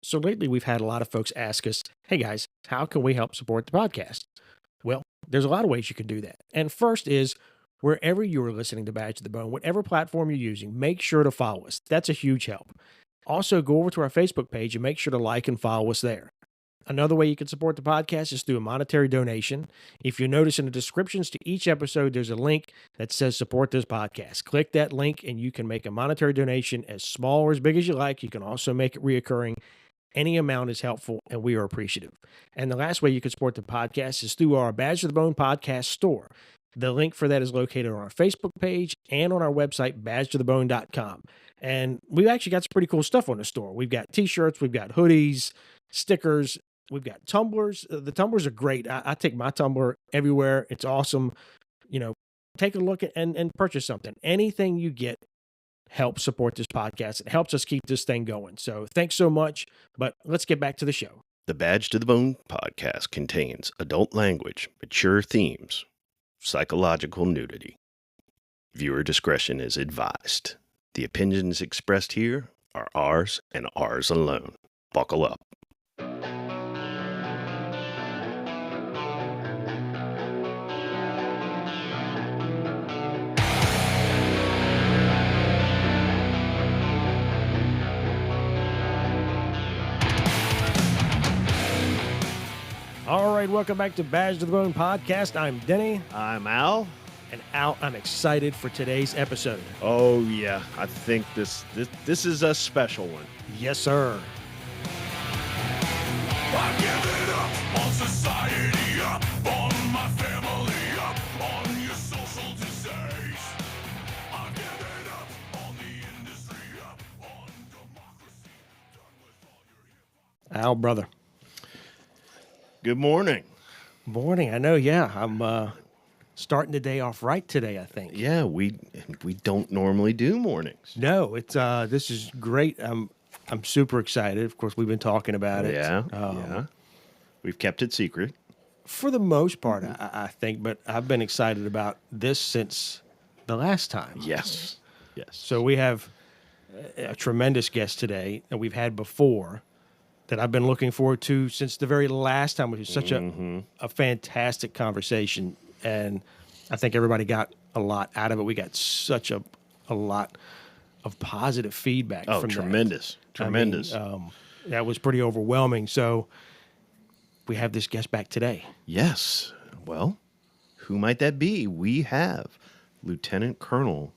So lately we've had a lot of folks ask us, hey guys, how can we help support the podcast? Well, there's a lot of ways you can do that. And first is wherever you're listening to Badge to the Bone, whatever platform you're using, make sure to follow us. That's a huge help. Also, go over to our Facebook page and make sure to like and follow us there. Another way you can support the podcast is through a monetary donation. If you notice in the descriptions to each episode, there's a link that says support this podcast. Click that link and you can make a monetary donation as small or as big as you like. You can also make it reoccurring. Any amount is helpful and we are appreciative. And the last way you can support the podcast is through our Badge to the Bone podcast store. The link for that is located on our Facebook page and on our website, badgetothebone.com. And we've actually got some pretty cool stuff on the store. We've got t-shirts, we've got hoodies, stickers, we've got tumblers. The tumblers are great. I take my tumbler everywhere. It's awesome. You know, take a look at and purchase something. Anything you get helps support this podcast. It helps us keep this thing going. So thanks so much. But let's get back to the show. The Badge to the Bone podcast contains adult language, mature themes, psychological nudity. Viewer discretion is advised. The opinions expressed here are ours and ours alone. Buckle up. All right, welcome back to Badge to the Bone podcast. I'm Denny. I'm Al. And Al, I'm excited for today's episode. Oh yeah, I think this is a special one. Yes, sir. I give it up on society, up on my family, up on your social disease. I give it up on the industry, up on democracy. Done with all your hip-hop. Al, brother. Good morning. Morning. I know, yeah. I'm starting the day off right today, I think. Yeah, we don't normally do mornings. No, it's this is great. I'm super excited. Of course, we've been talking about it. Yeah. We've kept it secret. For the most part, I think, but I've been excited about this since the last time. Yes. So we have a tremendous guest today that we've had before that I've been looking forward to since the very last time, which was such a fantastic conversation. And I think everybody got a lot out of it. We got such a lot of positive feedback from tremendous. that. Tremendous. I mean, that was pretty overwhelming. So we have this guest back today. Yes. Well, who might that be? We have Lieutenant Colonel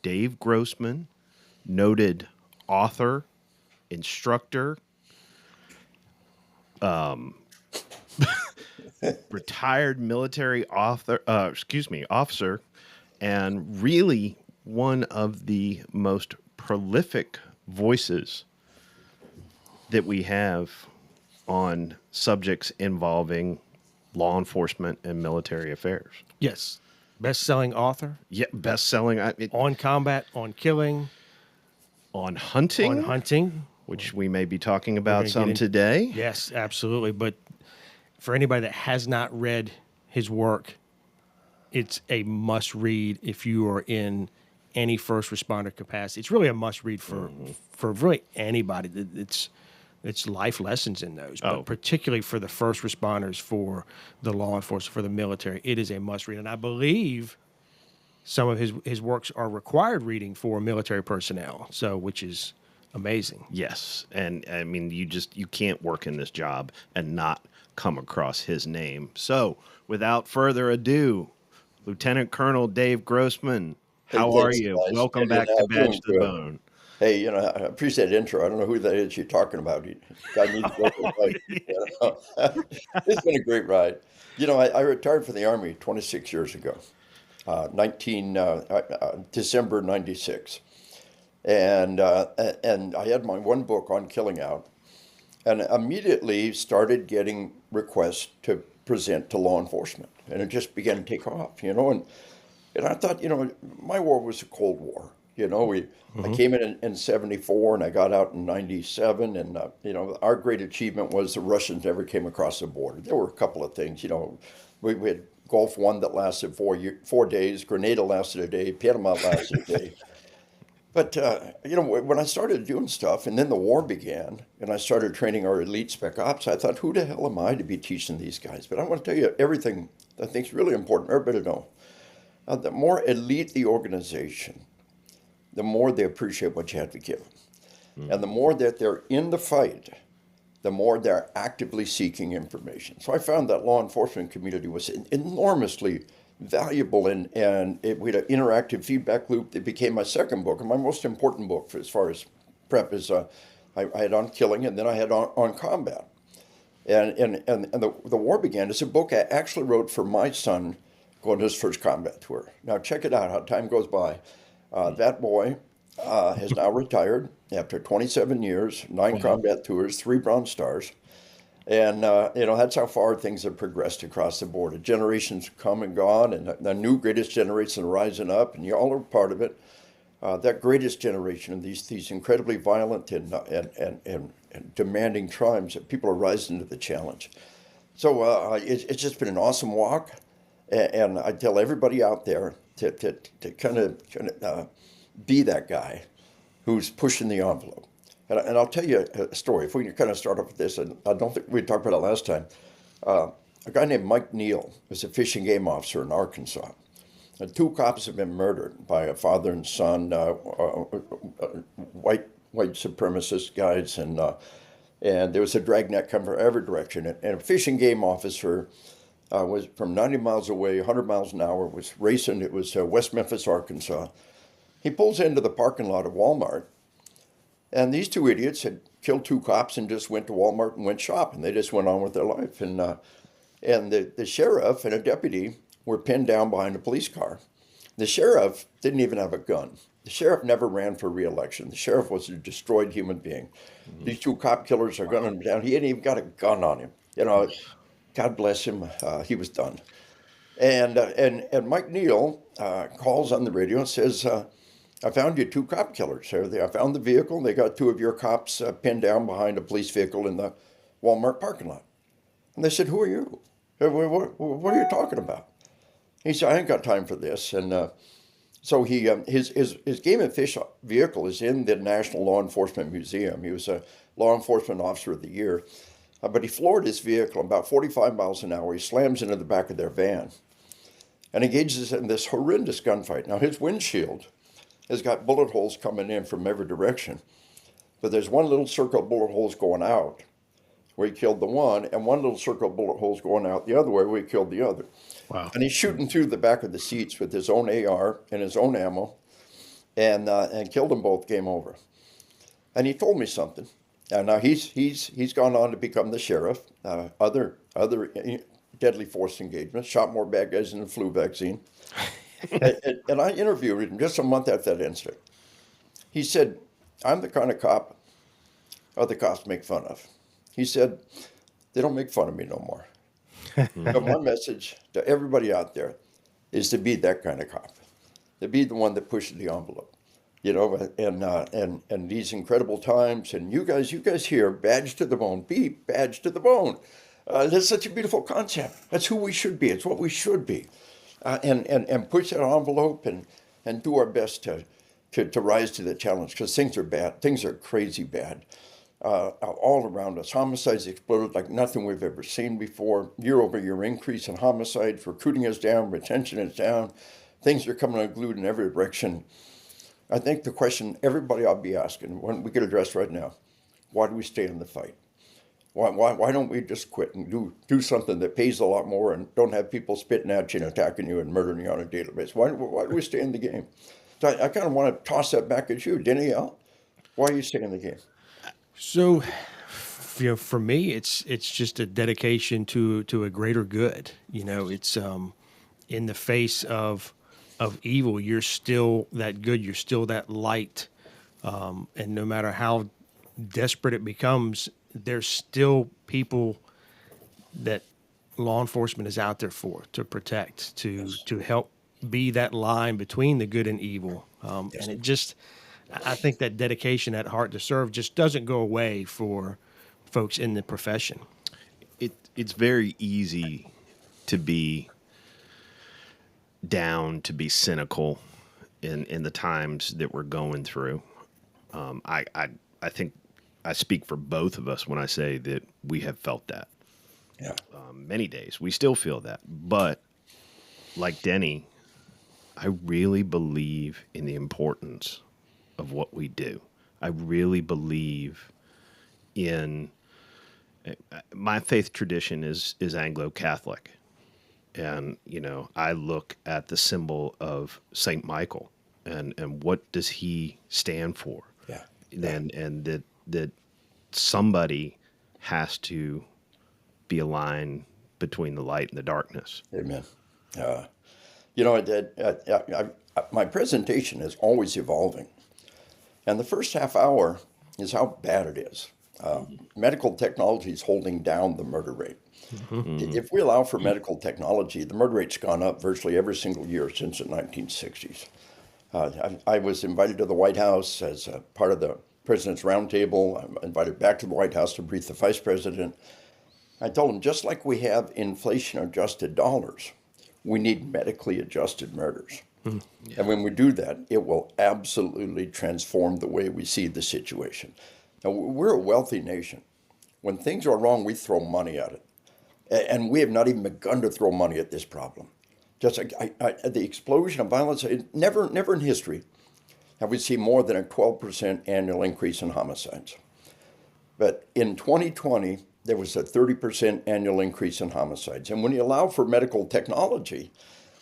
Dave Grossman, noted author, instructor, retired military officer, and really one of the most prolific voices that we have on subjects involving law enforcement and military affairs. Yes. Best-selling author. Yeah, best-selling. On combat, on killing. On hunting. On hunting. Which we may be talking about some into today. Yes, absolutely. But for anybody that has not read his work, it's a must-read if you are in any first responder capacity. It's really a must-read for really anybody. It's life lessons in those, but particularly for the first responders, for the law enforcement, for the military, it is a must-read. And I believe some of his works are required reading for military personnel, so which is amazing. Yes. And I mean, you can't work in this job and not come across his name. So without further ado, Lieutenant Colonel Dave Grossman, how are you? Guys. Welcome back to Badge to the Bone. Hey, I appreciate the intro. I don't know who that is you're talking about. God needs to go right. It's been a great ride. I retired from the Army 26 years ago, December 96. And I had my one book on killing out, and immediately started getting requests to present to law enforcement, and it just began to take off, and I thought, my war was a Cold War. I came in 74 and I got out in 97, and our great achievement was the Russians never came across the border. There were a couple of things, we had Gulf One that lasted 4 days, Grenada lasted a day, Panama lasted a day. But when I started doing stuff, and then the war began, and I started training our elite spec ops, I thought, who the hell am I to be teaching these guys? But I want to tell you everything I think is really important. Everybody to know. The more elite the organization, the more they appreciate what you have to give them, and the more that they're in the fight, the more they're actively seeking information. So I found that law enforcement community was enormously valuable, and we had an interactive feedback loop that became my second book and my most important book as far as prep is I had on killing, and then I had on combat. And the war began. It's a book I actually wrote for my son going to his first combat tour. Now check it out how time goes by. That boy has now retired after 27 years, 9 combat tours, 3 Bronze Stars. And, that's how far things have progressed across the board. The generations come and gone, and the new greatest generation are rising up, and you all are part of it. That greatest generation of these incredibly violent and demanding tribes, that people are rising to the challenge. So it's just been an awesome walk. And I tell everybody out there to kind of be that guy who's pushing the envelope. And I'll tell you a story. If we can kind of start off with this, and I don't think we talked about it last time. A guy named Mike Neal was a fish and game officer in Arkansas. And 2 cops have been murdered by a father and son, white supremacist guys, and there was a dragnet coming from every direction. And a fish and game officer was from 90 miles away, 100 miles an hour, was racing. It was West Memphis, Arkansas. He pulls into the parking lot of Walmart, and these 2 idiots had killed 2 cops and just went to Walmart and went shopping. They just went on with their life. And the sheriff and a deputy were pinned down behind a police car. The sheriff didn't even have a gun. The sheriff never ran for re-election. The sheriff was a destroyed human being. Mm-hmm. These 2 cop killers are gunning him down. He hadn't even got a gun on him. God bless him. He was done. And Mike Neal calls on the radio and says, I found you 2 cop killers. I found the vehicle. They got 2 of your cops pinned down behind a police vehicle in the Walmart parking lot. And they said, who are you? What are you talking about? He said, I ain't got time for this. And so his game and fish vehicle is in the National Law Enforcement Museum. He was a law enforcement officer of the year. But he floored his vehicle about 45 miles an hour. He slams into the back of their van and engages in this horrendous gunfight. Now, his windshield has got bullet holes coming in from every direction. But there's one little circle of bullet holes going out where he killed the one, and one little circle of bullet holes going out the other way where he killed the other. Wow. And he's shooting through the back of the seats with his own AR and his own ammo, and killed them both, game over. And he told me something. And now he's gone on to become the sheriff, other deadly force engagements, shot more bad guys than the flu vaccine. And I interviewed him just a month after that incident. He said, I'm the kind of cop other cops make fun of. He said, they don't make fun of me no more. But my message to everybody out there is to be that kind of cop, to be the one that pushes the envelope, and these incredible times. And you guys here, badge to the bone, be badge to the bone. That's such a beautiful concept. That's who we should be. It's what we should be. And push that envelope and do our best to rise to the challenge, because things are bad. Things are crazy bad. All around us. Homicides exploded like nothing we've ever seen before. Year-over-year increase in homicides. Recruiting is down. Retention is down. Things are coming unglued in every direction. I think the question everybody ought to be asking, when we get addressed right now, why do we stay in the fight? Why don't we just quit and do something that pays a lot more and don't have people spitting at you and attacking you and murdering you on a daily basis? Why do we stay in the game? So I kind of want to toss that back at you, Denny. Why are you staying in the game? So, for me, it's just a dedication to a greater good. It's in the face of evil, you're still that good. You're still that light, and no matter how desperate it becomes, there's still people that law enforcement is out there for, to protect, to help be that line between the good and evil. And it just, I think that dedication, that heart to serve just doesn't go away for folks in the profession. It's very easy to be down, to be cynical, in the times that we're going through. I think I speak for both of us when I say that we have felt that Yeah. many days. We still feel that, but like Denny, I really believe in the importance of what we do. I really believe in my faith tradition is Anglo Catholic, and I look at the symbol of Saint Michael, and what does he stand for? Yeah. And that somebody has to be a line between the light and the darkness. Amen. Uh, my presentation is always evolving. And the first half hour is how bad it is. Medical technology is holding down the murder rate. If we allow for medical technology, the murder rate's gone up virtually every single year since the 1960s. I was invited to the White House as a part of the President's Roundtable. I'm invited back to the White House to brief the Vice President. I told him, just like we have inflation-adjusted dollars, we need medically adjusted murders. And when we do that, it will absolutely transform the way we see the situation. Now, we're a wealthy nation. When things are wrong, we throw money at it. And we have not even begun to throw money at this problem. Just the explosion of violence, never in history have we seen more than a 12% annual increase in homicides. But in 2020, there was a 30% annual increase in homicides. And when you allow for medical technology,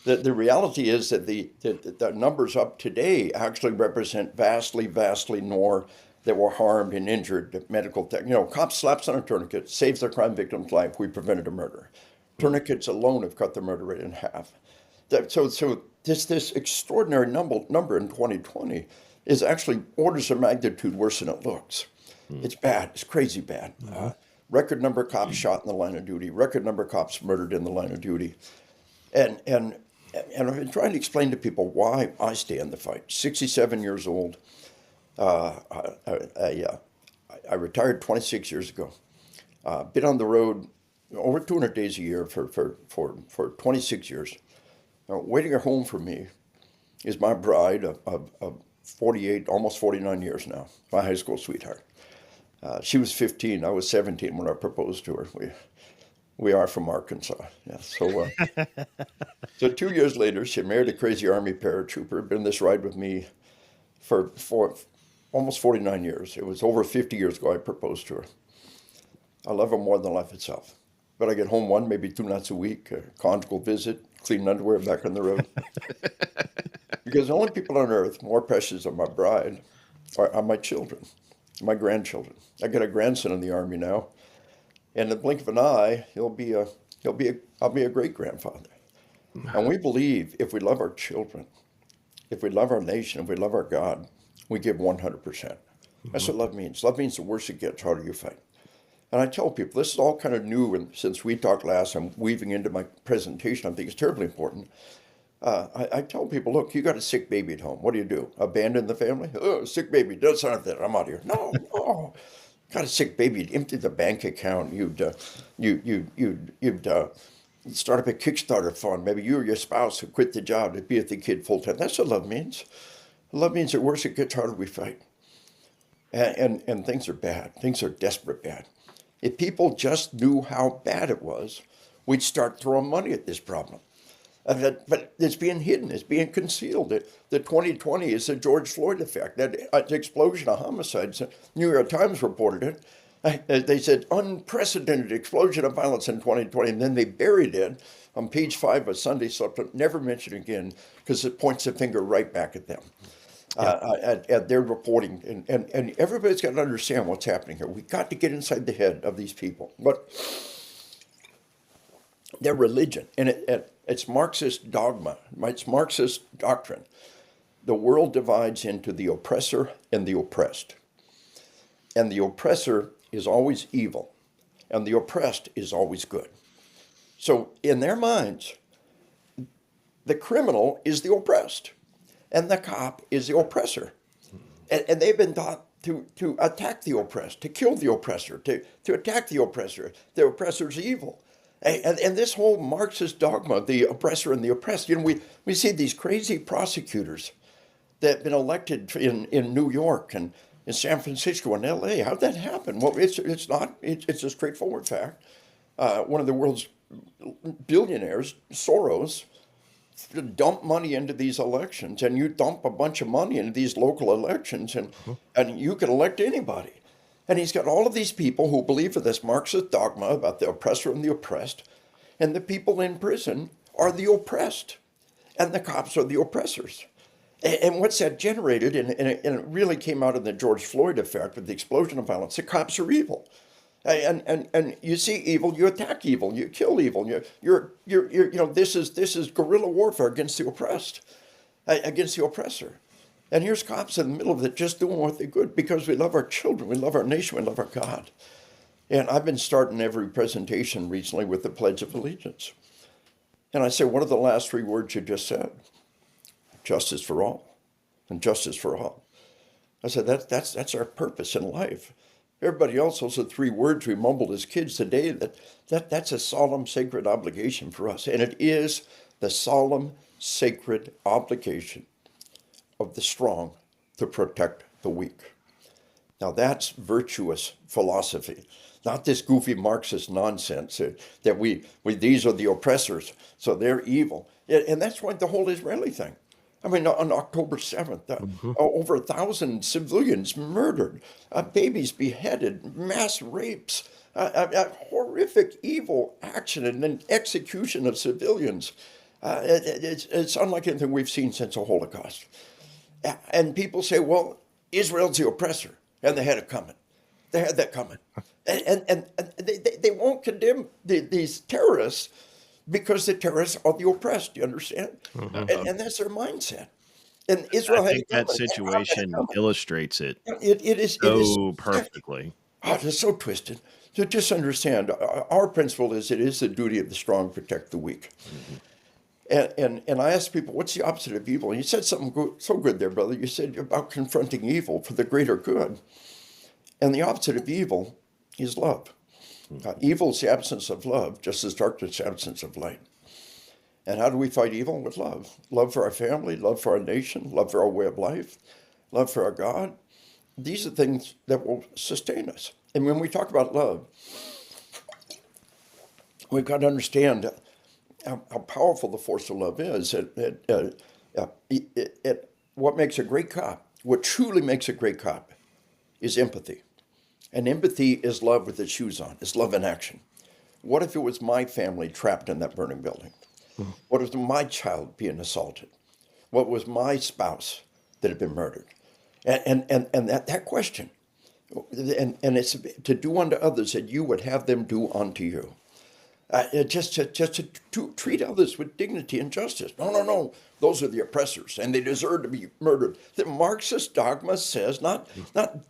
the reality is that the numbers up today actually represent vastly more that were harmed and injured medical tech. Cop slaps on a tourniquet, saves their crime victim's life. We prevented a murder. Tourniquets alone have cut the murder rate in half. So this extraordinary number in 2020 is actually orders of magnitude worse than it looks. It's bad. It's crazy bad. Record number of cops shot in the line of duty. Record number of cops murdered in the line of duty. And I've been trying to explain to people why I stay in the fight. 67 years old. I retired 26 years ago. Been on the road over 200 days a year for 26 years. Waiting at home for me is my bride of 48, almost 49 years now, my high school sweetheart. She was 15. I was 17 when I proposed to her. We are from Arkansas. Yeah. So 2 years later, she married a crazy Army paratrooper. Been this ride with me for almost 49 years. It was over 50 years ago I proposed to her. I love her more than life itself. But I get home one, maybe 2 nights a week, a conjugal visit, clean underwear, back on the road. Because the only people on earth more precious than my bride are my children, my grandchildren. I got a grandson in the Army now. In the blink of an eye, I'll be a great grandfather. And we believe if we love our children, if we love our nation, if we love our God, we give 100%. That's what love means. Love means the worse it gets, harder you fight. And I tell people, this is all kind of new, and since we talked last, I'm weaving into my presentation. I think it's terribly important. I tell people, look, you got a sick baby at home. What do? Abandon the family? Oh, sick baby, does something. I'm out of here. No. Got a sick baby. You'd empty the bank account. You'd start up a Kickstarter fund. Maybe you or your spouse would quit the job to be with the kid full time. That's what love means. Love means the worse it gets, harder we fight. And things are bad. Things are desperate bad. If people just knew how bad it was, we'd start throwing money at this problem. But it's being hidden. It's being concealed. The 2020 is the George Floyd effect. That explosion of homicides. New York Times reported it. They said unprecedented explosion of violence in 2020, and then they buried it on page 5 of Sunday Supplement. Never mentioned again because it points the finger right back at them. At their reporting. And everybody's got to understand what's happening here. We've got to get inside the head of these people. But their religion, and it's Marxist dogma, it's Marxist doctrine. The world divides into the oppressor and the oppressed. And the oppressor is always evil, and the oppressed is always good. So in their minds, the criminal is the oppressed, and the cop is the oppressor. And they've been taught to attack the oppressed, to kill the oppressor, to attack the oppressor. The oppressor's evil. And this whole Marxist dogma, the oppressor and the oppressed, we see these crazy prosecutors that have been elected in New York and in San Francisco and L.A. How'd that happen? Well, it's not. It's a straightforward fact. One of the world's billionaires, Soros, dump money into these elections, and you dump a bunch of money into these local elections, and you can elect anybody. And he's got all of these people who believe in this Marxist dogma about the oppressor and the oppressed, and the people in prison are the oppressed, and the cops are the oppressors. And what's that generated, and it really came out in the George Floyd effect with the explosion of violence, the cops are evil. And you see evil, you attack evil, you kill evil. This is guerrilla warfare against the oppressed, against the oppressor. And here's cops in the middle of it just doing what they're good because we love our children, we love our nation, we love our God. And I've been starting every presentation recently with the Pledge of Allegiance. And I say, what are the last three words you just said? Justice for all, and justice for all. I said, that's our purpose in life. Everybody else, those are three words we mumbled as kids today. That's a solemn, sacred obligation for us. And it is the solemn, sacred obligation of the strong to protect the weak. Now that's virtuous philosophy, not this goofy Marxist nonsense that we these are the oppressors, so they're evil. And that's why the whole Israeli thing. I mean, on October 7th, over 1,000 civilians murdered, babies beheaded, mass rapes, a horrific evil action and an execution of civilians. It's unlike anything we've seen since the Holocaust. And people say, well, Israel's the oppressor, and they had it coming. They had that coming. And they won't condemn these terrorists because the terrorists are the oppressed, you understand? And that's their mindset. And Israel I had think it that coming. situation illustrates it It is so perfectly. Oh, it's so twisted. So just understand, our principle is it is the duty of the strong to protect the weak. And I asked people, what's the opposite of evil? And you said something so good there, brother. You said about confronting evil for the greater good. And the opposite of evil is love. Evil is the absence of love, just as darkness is the absence of light. And how do we fight evil? With love. Love for our family, love for our nation, love for our way of life, love for our God. These are things that will sustain us. And when we talk about love, we've got to understand how powerful the force of love is. What makes a great cop, what truly makes a great cop, is empathy. And empathy is love with its shoes on. It's love in action. What if it was my family trapped in that burning building? What if my child being assaulted? What was my spouse that had been murdered? And that question, and it's to do unto others that you would have them do unto you. Just to treat others with dignity and justice. No. Those are the oppressors, and they deserve to be murdered. The Marxist dogma says not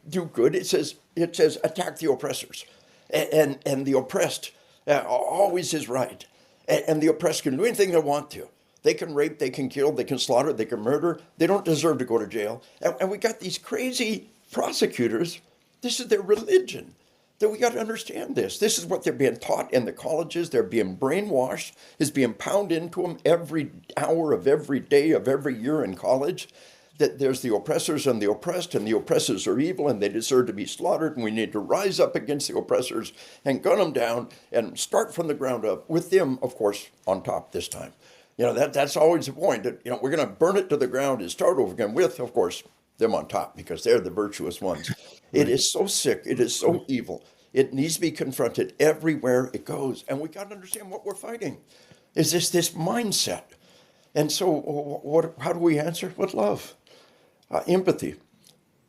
do good. It says attack the oppressors, and the oppressed always is right, and the oppressed can do anything they want to. They can rape, they can kill, they can slaughter, they can murder. They don't deserve to go to jail. And we got these crazy prosecutors. This is their religion. That we got to understand this. This is what they're being taught in the colleges. They're being brainwashed. It's being pounded into them every hour of every day of every year in college. That there's the oppressors and the oppressors are evil and they deserve to be slaughtered. And we need to rise up against the oppressors and gun them down and start from the ground up with them, of course, on top this time. That's always the point. That we're going to burn it to the ground and start over again with, of course, them on top because they're the virtuous ones. It is so sick. It is so evil. It needs to be confronted everywhere it goes. And we got to understand what we're fighting. Is this mindset? And so how do we answer? With love. Empathy.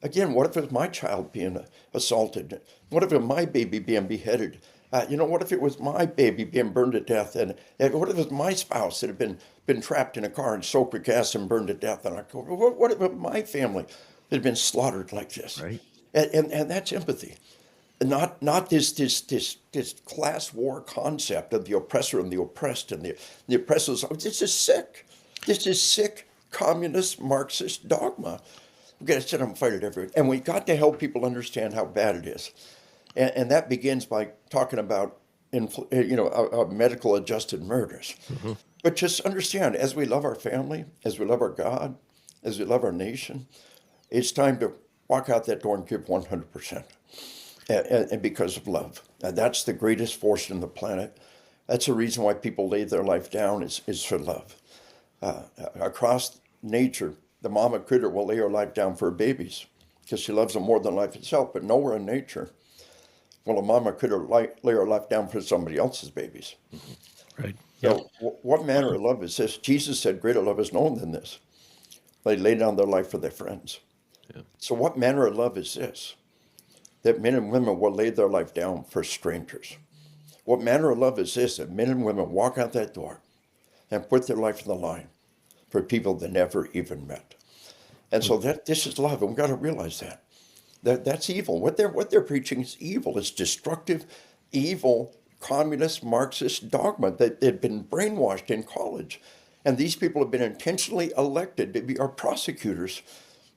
Again, what if it was my child being assaulted? What if it was my baby being beheaded? What if it was my baby being burned to death? And what if it was my spouse that had been trapped in a car and soaked with gas and burned to death in October? What if my family had been slaughtered like this? Right. And that's empathy. Not this class war concept of the oppressor and the oppressed and the oppressors. This is sick. This is sick communist Marxist dogma. We've got to sit up and fight it everywhere. And we got to help people understand how bad it is. And that begins by talking about medical adjusted murders. But just understand, as we love our family, as we love our God, as we love our nation, it's time to walk out that door and give 100%. And because of love. And that's the greatest force in the planet. That's the reason why people lay their life down is for love. Across nature, the mama critter will lay her life down for her babies because she loves them more than life itself. But nowhere in nature will a mama critter lay her life down for somebody else's babies. Right. So what manner of love is this? Jesus said, greater love is known than this. They lay down their life for their friends. Yeah. So what manner of love is this? That men and women will lay their life down for strangers. What manner of love is this? That men and women walk out that door and put their life on the line for people they never even met. And so this is love, and we've got to realize that. That's evil. What they're preaching is evil. It's destructive, evil, communist, Marxist dogma that had been brainwashed in college. And these people have been intentionally elected to be our prosecutors.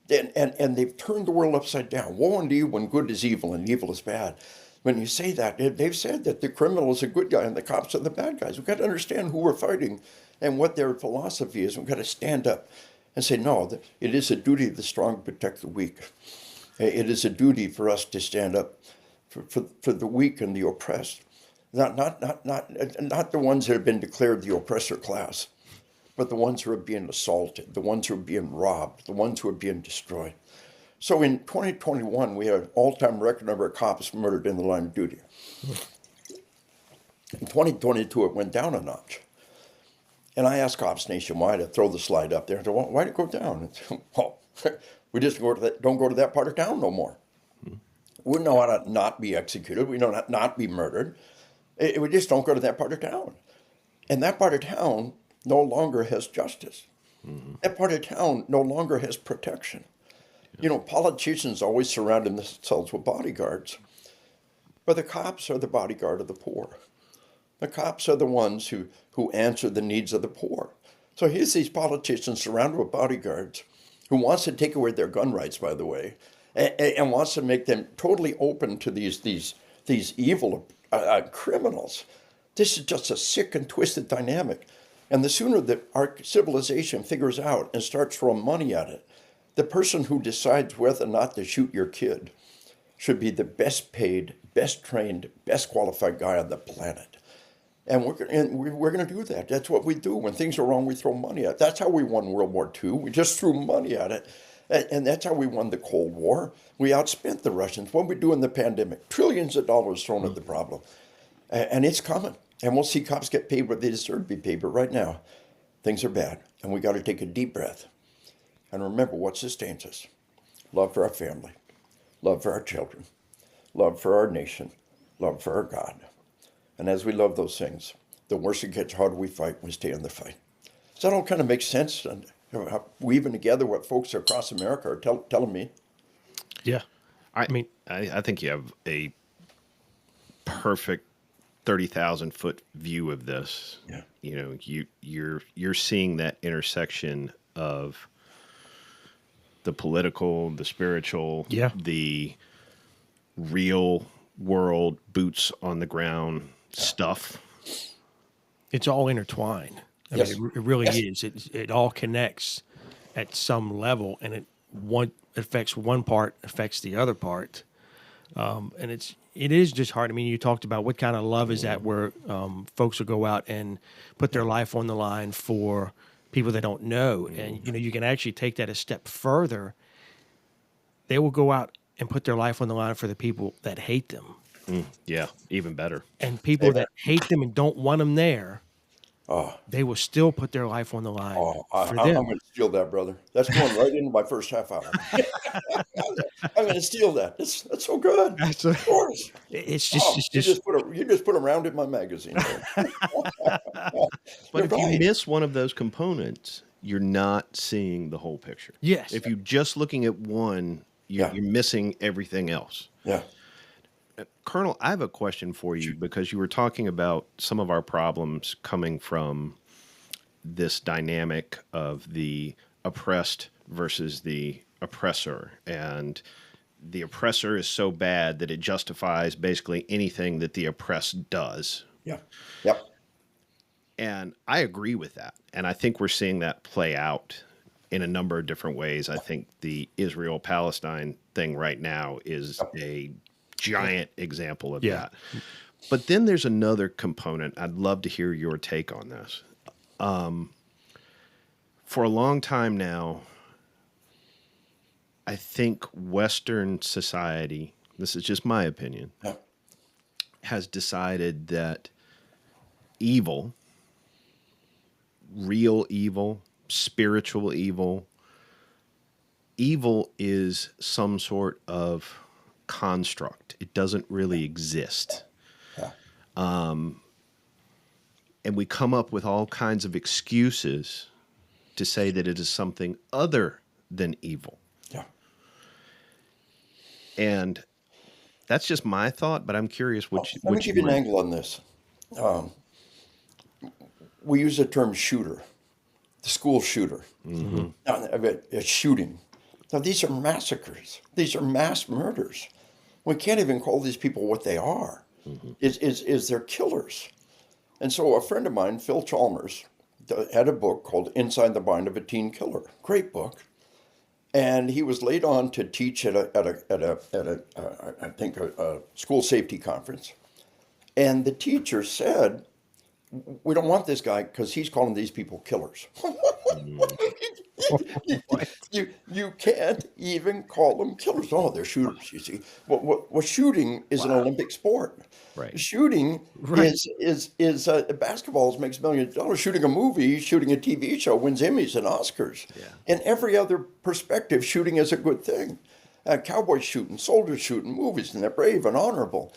And they've turned the world upside down. Woe unto you when good is evil and evil is bad. When you say that, they've said that the criminal is a good guy and the cops are the bad guys. We've got to understand who we're fighting and what their philosophy is. We've got to stand up and say, no, it is a duty of the strong to protect the weak. It is a duty for us to stand up for the weak and the oppressed. Not the ones that have been declared the oppressor class, but the ones who are being assaulted, the ones who are being robbed, the ones who are being destroyed. So in 2021, we had an all-time record number of cops murdered in the line of duty. In 2022, it went down a notch. And I asked cops nationwide to throw the slide up there. I said, well, why did it go down? Well, we just don't go to that part of town no more. We know how to not be executed. We know how to not be murdered. We just don't go to that part of town. And that part of town no longer has justice. Mm-hmm. That part of town no longer has protection. You know, politicians always surround themselves with bodyguards. But the cops are the bodyguard of the poor. The cops are the ones who answer the needs of the poor. So here's these politicians surrounded with bodyguards who wants to take away their gun rights, by the way, and wants to make them totally open to these evil criminals. This is just a sick and twisted dynamic. And the sooner that our civilization figures out and starts throwing money at it, the person who decides whether or not to shoot your kid should be the best paid, best trained, best qualified guy on the planet. And we're going to do that. That's what we do. When things are wrong, we throw money at it. That's how we won World War II. We just threw money at it. And that's how we won the Cold War. We outspent the Russians. What we do in the pandemic, trillions of dollars thrown at the problem. And it's coming. And we'll see cops get paid what they deserve to be paid. But right now, things are bad. And we got to take a deep breath. And remember what sustains us. Love for our family. Love for our children. Love for our nation. Love for our God. And as we love those things, the worse it gets, harder we fight, we stay in the fight. Does that all kind of make sense? And weaving together what folks across America are telling me. Yeah. I mean, I think you have a perfect 30,000 foot view of this. Yeah. You know, you're seeing that intersection of the political, the spiritual, the real world, boots on the ground stuff. It's all intertwined. I mean, it really is. It all connects at some level, and it affects one part, affects the other part. And it is just hard. I mean, you talked about what kind of love is that where folks will go out and put their life on the line for people they don't know. And, you know, you can actually take that a step further. They will go out and put their life on the line for the people that hate them. Yeah, even better. And people that hate them and don't want them there, they will still put their life on the line for them. I'm going to steal that, brother. That's going right into my first half hour. I'm going to steal that. That's so good. Of course. It's just you just put a round in my magazine. But if you miss one of those components, you're not seeing the whole picture. Yes. If you're just looking at one, you're missing everything else. Yeah. Colonel, I have a question for you because you were talking about some of our problems coming from this dynamic of the oppressed versus the oppressor. And the oppressor is so bad that it justifies basically anything that the oppressed does. Yeah. Yep. And I agree with that. And I think we're seeing that play out in a number of different ways. I think the Israel-Palestine thing right now is a giant example of Yeah. that. But then there's another component. I'd love to hear your take on this. For a long time now, I think Western society, this is just my opinion, Yeah. has decided that evil, real evil, spiritual evil, evil is some sort of construct. It doesn't really exist. Yeah. And we come up with all kinds of excuses to say that it is something other than evil. Yeah. And that's just my thought, but I'm curious Let me what give you you an would. angle on this. We use the term shooter, the school shooter. Now, a shooting. Now, these are massacres. These are mass murders. We can't even call these people what they are. Is they're killers. And so a friend of mine, Phil Chalmers, had a book called Inside the Mind of a Teen Killer. Great book. And he was laid on to teach at a school safety conference. And the teacher said, "We don't want this guy because he's calling these people killers." What? You can't even call them killers. Oh, they're shooters. You see, well, shooting is an Olympic sport. Right. Shooting Right. is basketball makes millions of dollars. Shooting a movie, shooting a TV show wins Emmys and Oscars. Yeah. In every other perspective, shooting is a good thing. Cowboys shooting, soldiers shooting, movies, and they're brave and honorable.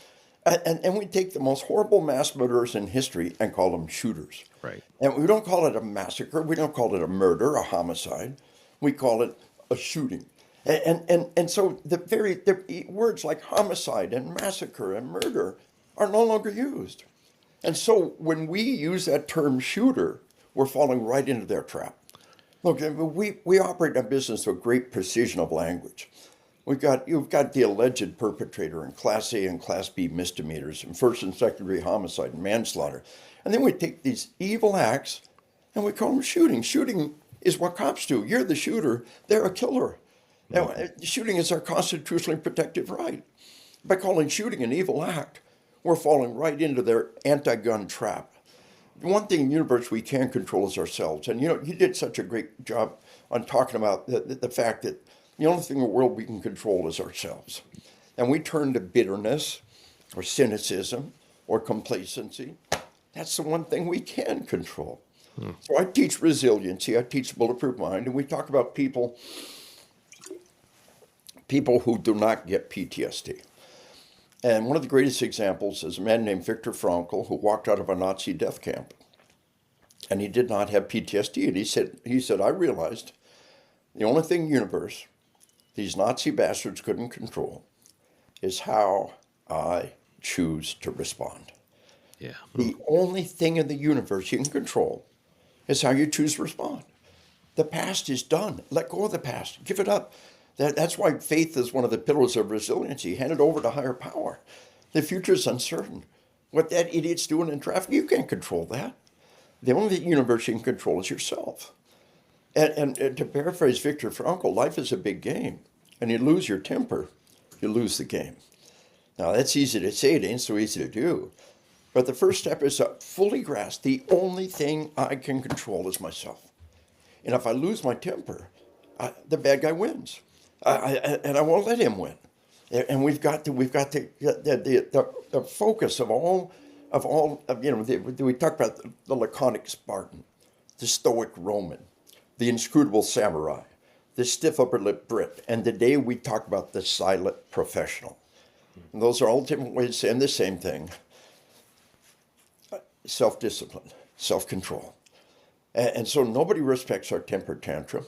And we take the most horrible mass murderers in history and call them shooters. Right. And we don't call it a massacre. We don't call it a murder, a homicide. We call it a shooting. And so the words like homicide and massacre and murder are no longer used. And so when we use that term shooter, we're falling right into their trap. Look, we operate a business with great precision of language. You've got the alleged perpetrator in Class A and Class B misdemeanors and first and second degree homicide and manslaughter. And then we take these evil acts and we call them shooting. Shooting is what cops do. You're the shooter, they're a killer. Now, shooting is our constitutionally protected right. By calling shooting an evil act, we're falling right into their anti-gun trap. The one thing in the universe we can control is ourselves. And you did such a great job on talking about the fact that the only thing in the world we can control is ourselves. And we turn to bitterness or cynicism or complacency. That's the one thing we can control. So I teach resiliency, I teach bulletproof mind, and we talk about people who do not get PTSD. And one of the greatest examples is a man named Viktor Frankl who walked out of a Nazi death camp. And he did not have PTSD. And he said, I realized the only thing in the universe these Nazi bastards couldn't control is how I choose to respond. Yeah. The only thing in the universe you can control is how you choose to respond. The past is done. Let go of the past. Give it up. That's why faith is one of the pillars of resiliency. Hand it over to higher power. The future is uncertain. What that idiot's doing in traffic, you can't control that. The only universe you can control is yourself. And to paraphrase Viktor Frankl, life is a big game. And you lose your temper, you lose the game. Now, that's easy to say. It ain't so easy to do. But the first step is to fully grasp the only thing I can control is myself. And if I lose my temper, the bad guy wins. And I won't let him win. And we've got the focus of all, we talk about the laconic Spartan, the stoic Roman, the inscrutable samurai, the stiff upper lip Brit, and today we talk about the silent professional. And those are all different ways of saying the same thing. Self-discipline, self-control. And so nobody respects our temper tantrum.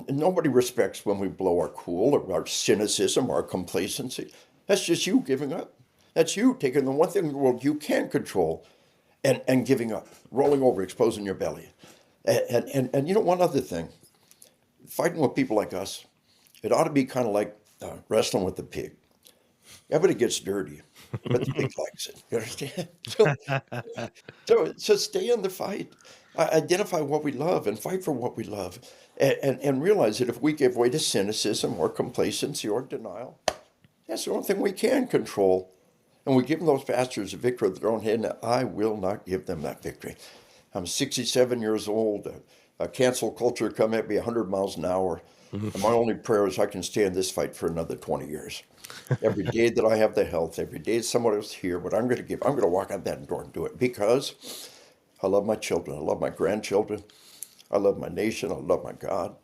Nobody respects when we blow our cool or our cynicism or our complacency. That's just you giving up. That's you taking the one thing in the world you can control and giving up, rolling over, exposing your belly. And one other thing, fighting with people like us, it ought to be kind of like wrestling with the pig. Everybody gets dirty, but the pig likes it. You understand? So stay in the fight. Identify what we love and fight for what we love. And realize that if we give way to cynicism or complacency or denial, that's the only thing we can control. And we give those bastards a victory of their own head, and I will not give them that victory. I'm 67 years old. A cancel culture come at me 100 miles an hour. And my only prayer is I can stay in this fight for another 20 years. Every day that I have the health, every day someone else here, what I'm going to give, I'm going to walk out that door and do it because I love my children. I love my grandchildren. I love my nation. I love my God.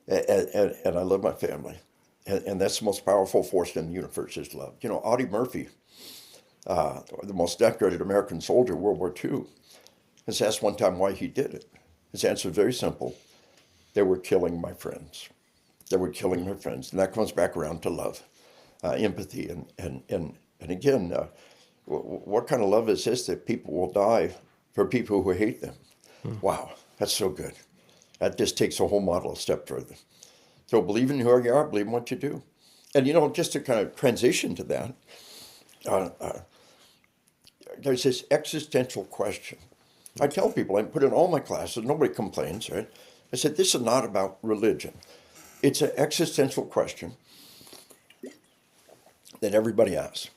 And I love my family. And that's the most powerful force in the universe is love. You know, Audie Murphy, the most decorated American soldier, World War II, was asked one time why he did it. His answer is very simple. They were killing my friends. They were killing my friends. And that comes back around to love, empathy. And again, what kind of love is this that people will die for people who hate them? Wow, that's so good. That just takes the whole model a step further. So believe in who you are, believe in what you do. And, you know, just to kind of transition to that, there's this existential question. I tell people, I put in all my classes, nobody complains, right? I said, this is not about religion. It's an existential question that everybody asks.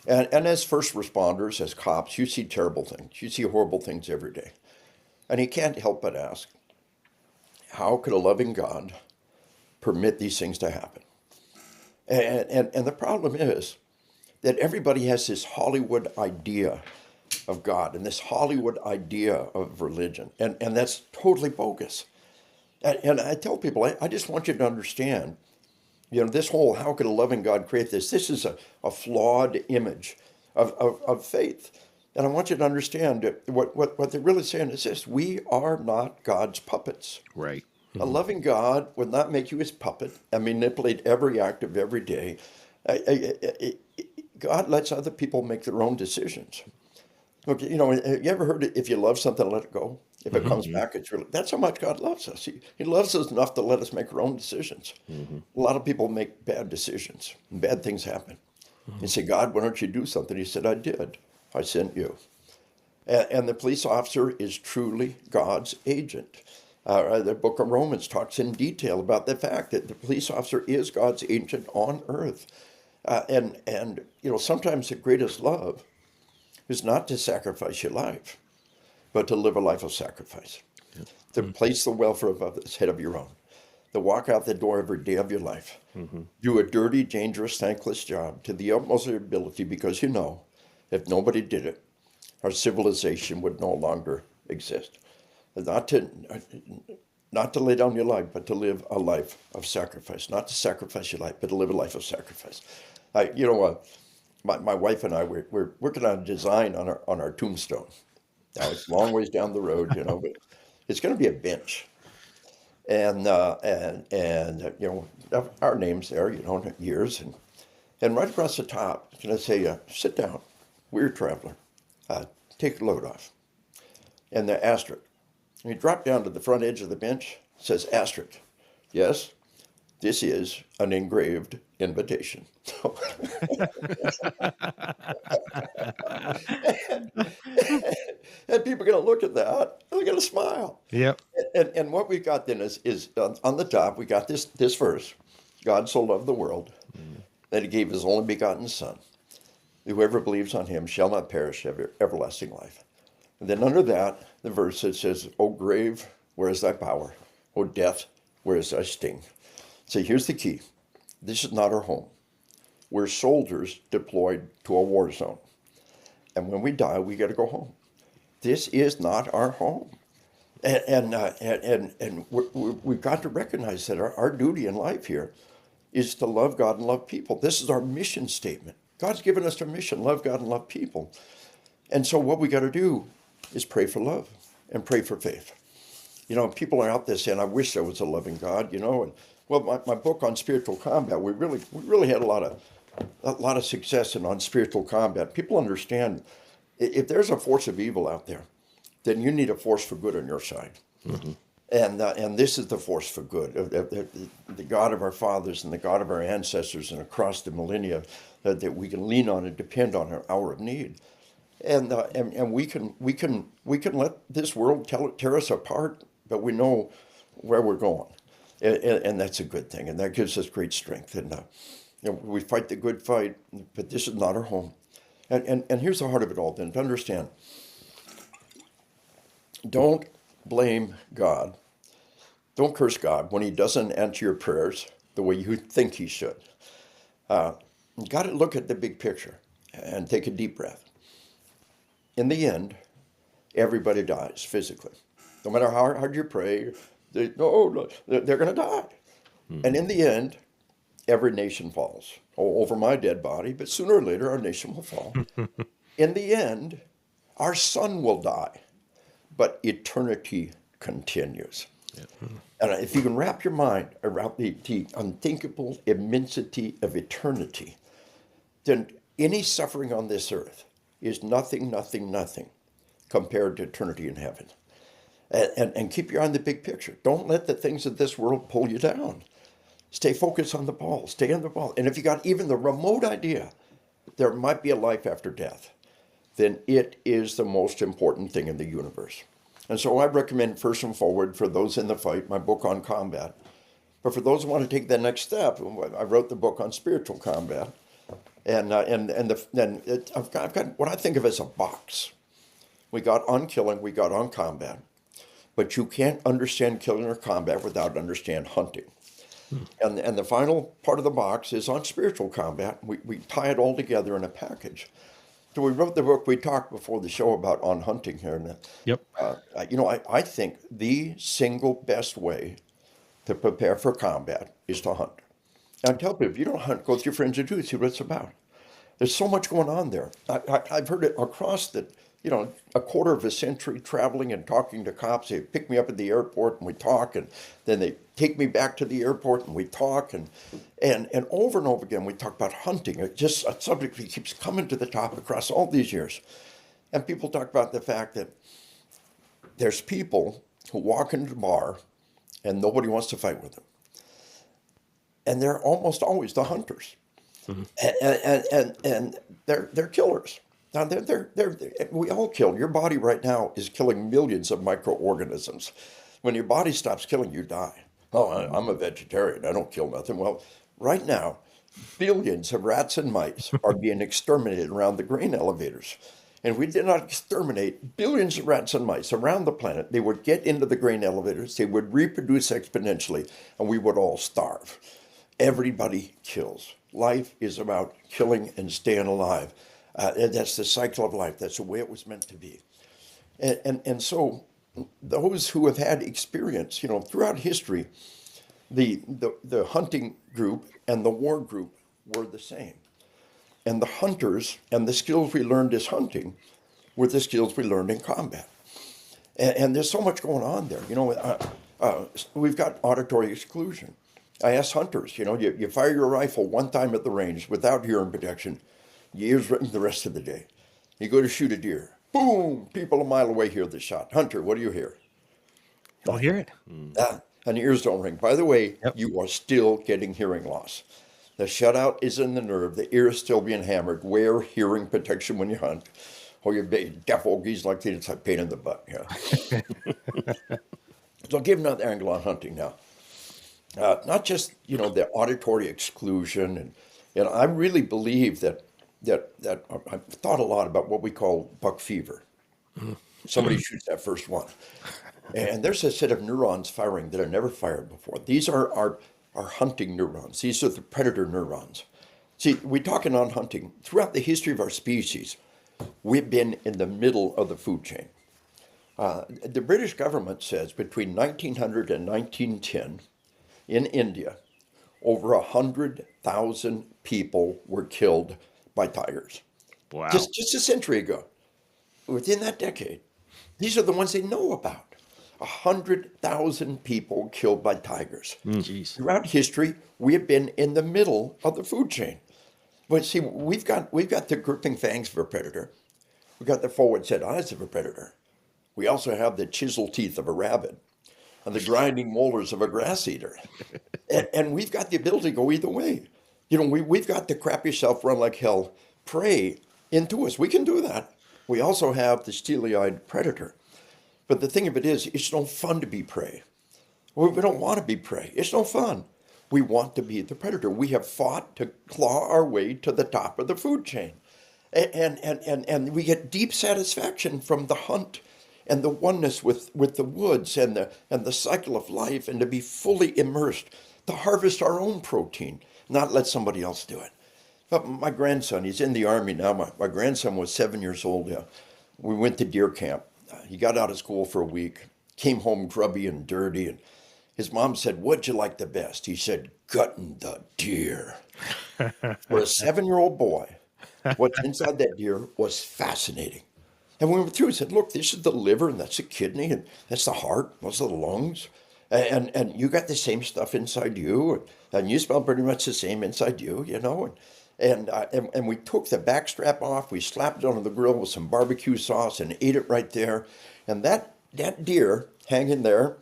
And as first responders, as cops, you see terrible things. You see horrible things every day. And you can't help but ask, how could a loving God permit these things to happen? And the problem is that everybody has this Hollywood idea of God and this Hollywood idea of religion. And that's totally bogus. And I tell people, I just want you to understand, you know, this whole how could a loving God create this? This is a flawed image of faith. And I want you to understand that what they're really saying is this: we are not God's puppets. Right. A loving God would not make you his puppet and manipulate every act of every day. God lets other people make their own decisions. Look, you know, you ever heard it, if you love something, let it go? If it comes back, it's really, that's how much God loves us. He loves us enough to let us make our own decisions. A lot of people make bad decisions, and bad things happen. You say, God, why don't you do something? He said, I did. I sent you. And the police officer is truly God's agent. The book of Romans talks in detail about the fact that the police officer is God's agent on earth. And you know, sometimes the greatest love is not to sacrifice your life, but to live a life of sacrifice, to place the welfare of others ahead of your own, to walk out the door every day of your life, do a dirty, dangerous, thankless job to the utmost of your ability, because you know, if nobody did it, our civilization would no longer exist. Not to lay down your life, but to live a life of sacrifice. Not to sacrifice your life, but to live a life of sacrifice. You know, my wife and I, we're working on a design on our tombstone. Now, it's a long ways down the road, you know, but it's going to be a bench. And you know, our name's there, you know, years. And right across the top, it's going to say, sit down, weird traveler, take a load off. And the asterisk. And you drop down to the front edge of the bench, it says asterisk. Yes, this is an engraved invitation. And people are going to look at that, and they're going to smile. Yep. And what we got then is on the top, we got this verse. God so loved the world that he gave his only begotten son. Whoever believes on him shall not perish, have everlasting life. And then under that, the verse that says, O grave, where is thy power? O death, where is thy sting? So here's the key. This is not our home. We're soldiers deployed to a war zone. And when we die, we got to go home. This is not our home. And we've got to recognize that our duty in life here is to love God and love people. This is our mission statement. God's given us a mission, love God and love people. And so what we got to do is pray for love and pray for faith. You know, people are out there saying, I wish there was a loving God, you know. And well, my book on spiritual combat, we really had a lot of success on spiritual combat. People understand if there's a force of evil out there, then you need a force for good on your side. And this is the force for good, the God of our fathers and the God of our ancestors and across the millennia that we can lean on and depend on in our hour of need. And we can let this world tear us apart, but we know where we're going, and that's a good thing, and that gives us great strength. And we fight the good fight, but this is not our home. And here's the heart of it all. Then to understand, don't blame God. Don't curse God when He doesn't answer your prayers the way you think He should. You got to look at the big picture and take a deep breath. In the end, everybody dies physically. No matter how hard you pray, no, they're going to die. And in the end, every nation falls over my dead body, but sooner or later our nation will fall. In the end, our sun will die, but eternity continues. And if you can wrap your mind around the unthinkable immensity of eternity, then any suffering on this earth is nothing compared to eternity in heaven. And keep your eye on the big picture. Don't let the things of this world pull you down. Stay focused on the ball. Stay on the ball. And if you got even the remote idea there might be a life after death, then it is the most important thing in the universe. And so I recommend First and Forward for those in the fight, my book on combat. But for those who want to take the next step, I wrote the book on spiritual combat. I've got what I think of as a box. We got on killing, we got on combat. But you can't understand killing or combat without understand hunting. And the final part of the box is on spiritual combat. We tie it all together in a package. So we wrote the book. We talked before the show about on hunting here. And, Yep. I think the single best way to prepare for combat is to hunt. And I tell people, if you don't hunt, go with your friends and do it, see what it's about. There's so much going on there. I've heard it across a quarter of a century traveling and talking to cops. They pick me up at the airport and we talk, and then they take me back to the airport and we talk, and over and over again we talk about hunting. It's just a subject that keeps coming to the top across all these years. And people talk about the fact that there's people who walk into the bar and nobody wants to fight with them. And they're almost always the hunters. And they're killers. Now, we all kill. Your body right now is killing millions of microorganisms. When your body stops killing, you die. Oh, I'm a vegetarian. I don't kill nothing. Well, right now, billions of rats and mice are being exterminated around the grain elevators. And if we did not exterminate billions of rats and mice around the planet, they would get into the grain elevators, they would reproduce exponentially, and we would all starve. Everybody kills. Life is about killing and staying alive. And that's the cycle of life. That's the way it was meant to be. And so those who have had experience, throughout history, the hunting group and the war group were the same. And the hunters and the skills we learned as hunting were the skills we learned in combat. And there's so much going on there. We've got auditory exclusion. I ask hunters, you fire your rifle one time at the range without hearing protection, your ears ring the rest of the day. You go to shoot a deer. Boom! People a mile away hear the shot. Hunter, what do you hear? Don't hear it. And ears don't ring. By the way, Yep. you are still getting hearing loss. The shutout is in the nerve. The ear is still being hammered. Wear hearing protection when you hunt. Or you deaf old geese like that. It's a pain in the butt. Yeah. So I'll give another angle on hunting now. Not just the auditory exclusion, and I really believe that I've thought a lot about what we call buck fever. Somebody shoots that first one, and there's a set of neurons firing that are never fired before. These are our hunting neurons. These are the predator neurons. See, we're talking on hunting. Throughout the history of our species, we've been in the middle of the food chain. The British government says between 1900 and 1910, in India, over 100,000 people were killed by tigers. Wow. Just a century ago. Within that decade, these are the ones they know about. 100,000 people killed by tigers. Jeez. Throughout history, we have been in the middle of the food chain. But see, we've got the gripping fangs of a predator. We've got the forward set eyes of a predator. We also have the chisel teeth of a rabbit and the grinding molars of a grass eater. And we've got the ability to go either way. We've got the crap yourself, run like hell, prey into us. We can do that. We also have the steely-eyed predator. But the thing of it is, it's no fun to be prey. We don't want to be prey. It's no fun. We want to be the predator. We have fought to claw our way to the top of the food chain. And we get deep satisfaction from the hunt and the oneness with the woods and the cycle of life, and to be fully immersed, to harvest our own protein, not let somebody else do it. But my grandson, he's in the Army now. My grandson was 7 years old. We went to deer camp. He got out of school for a week, came home grubby and dirty, and his mom said, "What'd you like the best?" He said, "Gutting the deer." For a 7-year-old boy, what's inside that deer was fascinating. And when we went through, he said, "Look, this is the liver, and that's the kidney, and that's the heart, those are the lungs. And you got the same stuff inside you, and you smell pretty much the same inside you, you know." And we took the back strap off, we slapped it on the grill with some barbecue sauce and ate it right there. And that deer hanging there,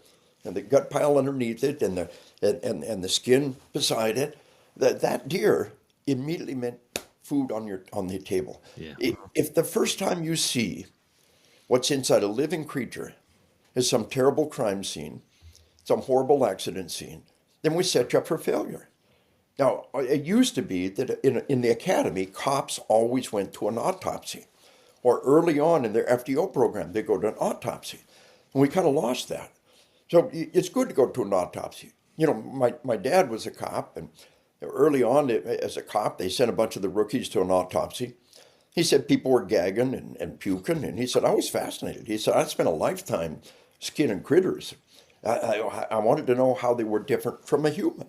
and the gut pile underneath it, and the skin beside it, that deer immediately meant food on the table. Yeah. If the first time you see what's inside a living creature is some terrible crime scene, some horrible accident scene, then we set you up for failure. Now, it used to be that in the academy, cops always went to an autopsy. Or early on in their FDO program, they go to an autopsy. And we kind of lost that. So it's good to go to an autopsy. You know, my dad was a cop, and early on as a cop, they sent a bunch of the rookies to an autopsy. He said people were gagging and puking, and he said, I was fascinated. He said, I spent a lifetime skinning critters. I wanted to know how they were different from a human.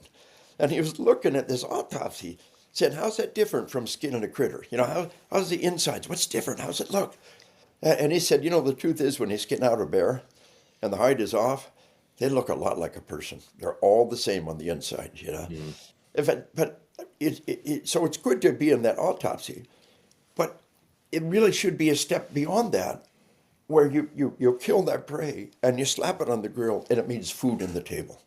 And he was looking at this autopsy, said, how's that different from skinning a critter? You know, how's the insides? What's different? How's it look? And he said, you know, the truth is when you skin out a bear and the hide is off, they look a lot like a person. They're all the same on the inside, you know. So it's good to be in that autopsy, but it really should be a step beyond that, where you kill that prey and you slap it on the grill, and it means food on the table,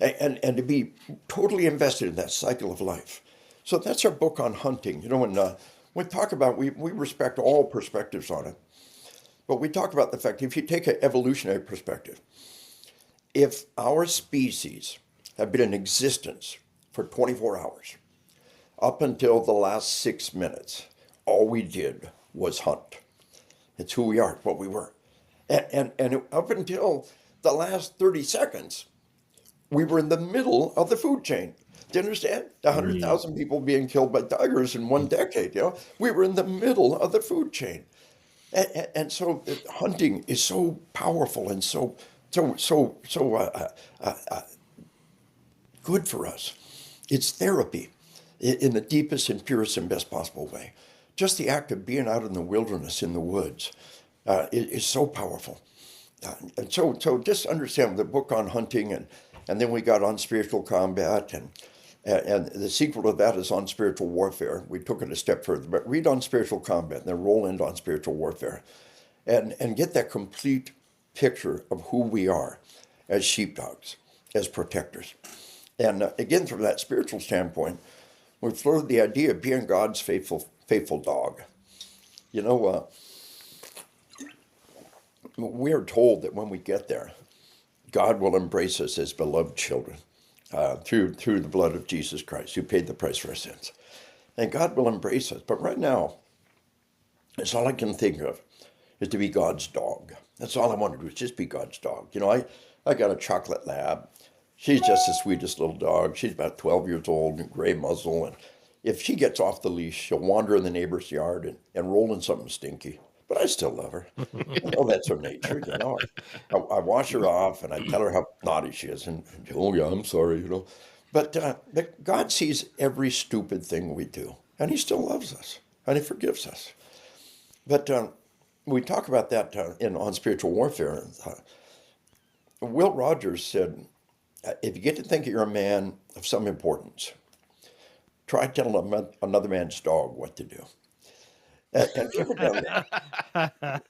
and to be totally invested in that cycle of life. So that's our book on hunting. You know, when we talk about, we respect all perspectives on it, but we talk about the fact, if you take an evolutionary perspective, if our species have been in existence for 24 hours, up until the last 6 minutes, all we did was hunt. It's who we are, what we were. And up until the last 30 seconds, we were in the middle of the food chain. Do you understand? 100,000 people being killed by tigers in 1 decade, you know? We were in the middle of the food chain. And so hunting is so powerful and so good for us. It's therapy in the deepest and purest and best possible way. Just the act of being out in the wilderness, in the woods, is so powerful. And so just understand the book on hunting, and then we got on spiritual combat, and the sequel to that is on spiritual warfare. We took it a step further, but read on spiritual combat and then roll into on spiritual warfare, and get that complete picture of who we are as sheepdogs, as protectors. And again, from that spiritual standpoint, we floated the idea of being God's faithful dog. You know, we are told that when we get there, God will embrace us as beloved children through the blood of Jesus Christ, who paid the price for our sins. And God will embrace us. But right now, that's all I can think of, is to be God's dog. That's all I want to do, is just be God's dog. You know, I got a chocolate lab. She's just the sweetest little dog. She's about 12 years old and gray muzzle. And if she gets off the leash, she'll wander in the neighbor's yard and roll in something stinky. But I still love her. You know, that's her nature, you know. I wash her off and I tell her how naughty she is. And, oh, yeah, I'm sorry, you know. But God sees every stupid thing we do. And he still loves us. And he forgives us. But we talk about that on spiritual warfare. Will Rogers said, if you get to think you're a man of some importance, try telling another man's dog what to do. And if you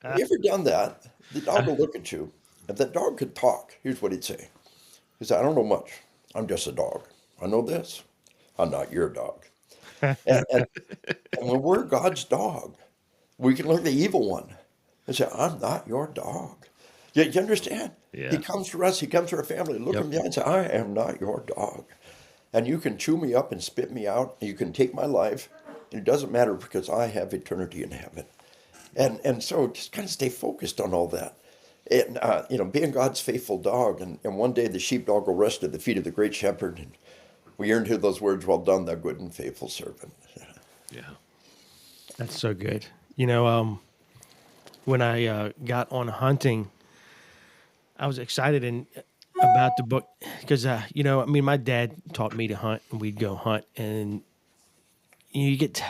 ever done that, the dog will look at you. If the dog could talk, here's what he'd say. He said, I don't know much. I'm just a dog. I know this. I'm not your dog. And when we're God's dog, we can look at the evil one and say, I'm not your dog. You understand? Yeah. He comes to us, he comes to our family, look Yep. him down and say, I am not your dog. And you can chew me up and spit me out, and you can take my life. And it doesn't matter because I have eternity in heaven. And so just kind of stay focused on all that. And, being God's faithful dog. And one day the sheepdog will rest at the feet of the great shepherd. And we earned those words, well done, thou good and faithful servant. Yeah. That's so good. When I got on hunting, I was excited about the book because, my dad taught me to hunt, and we'd go hunt, and you get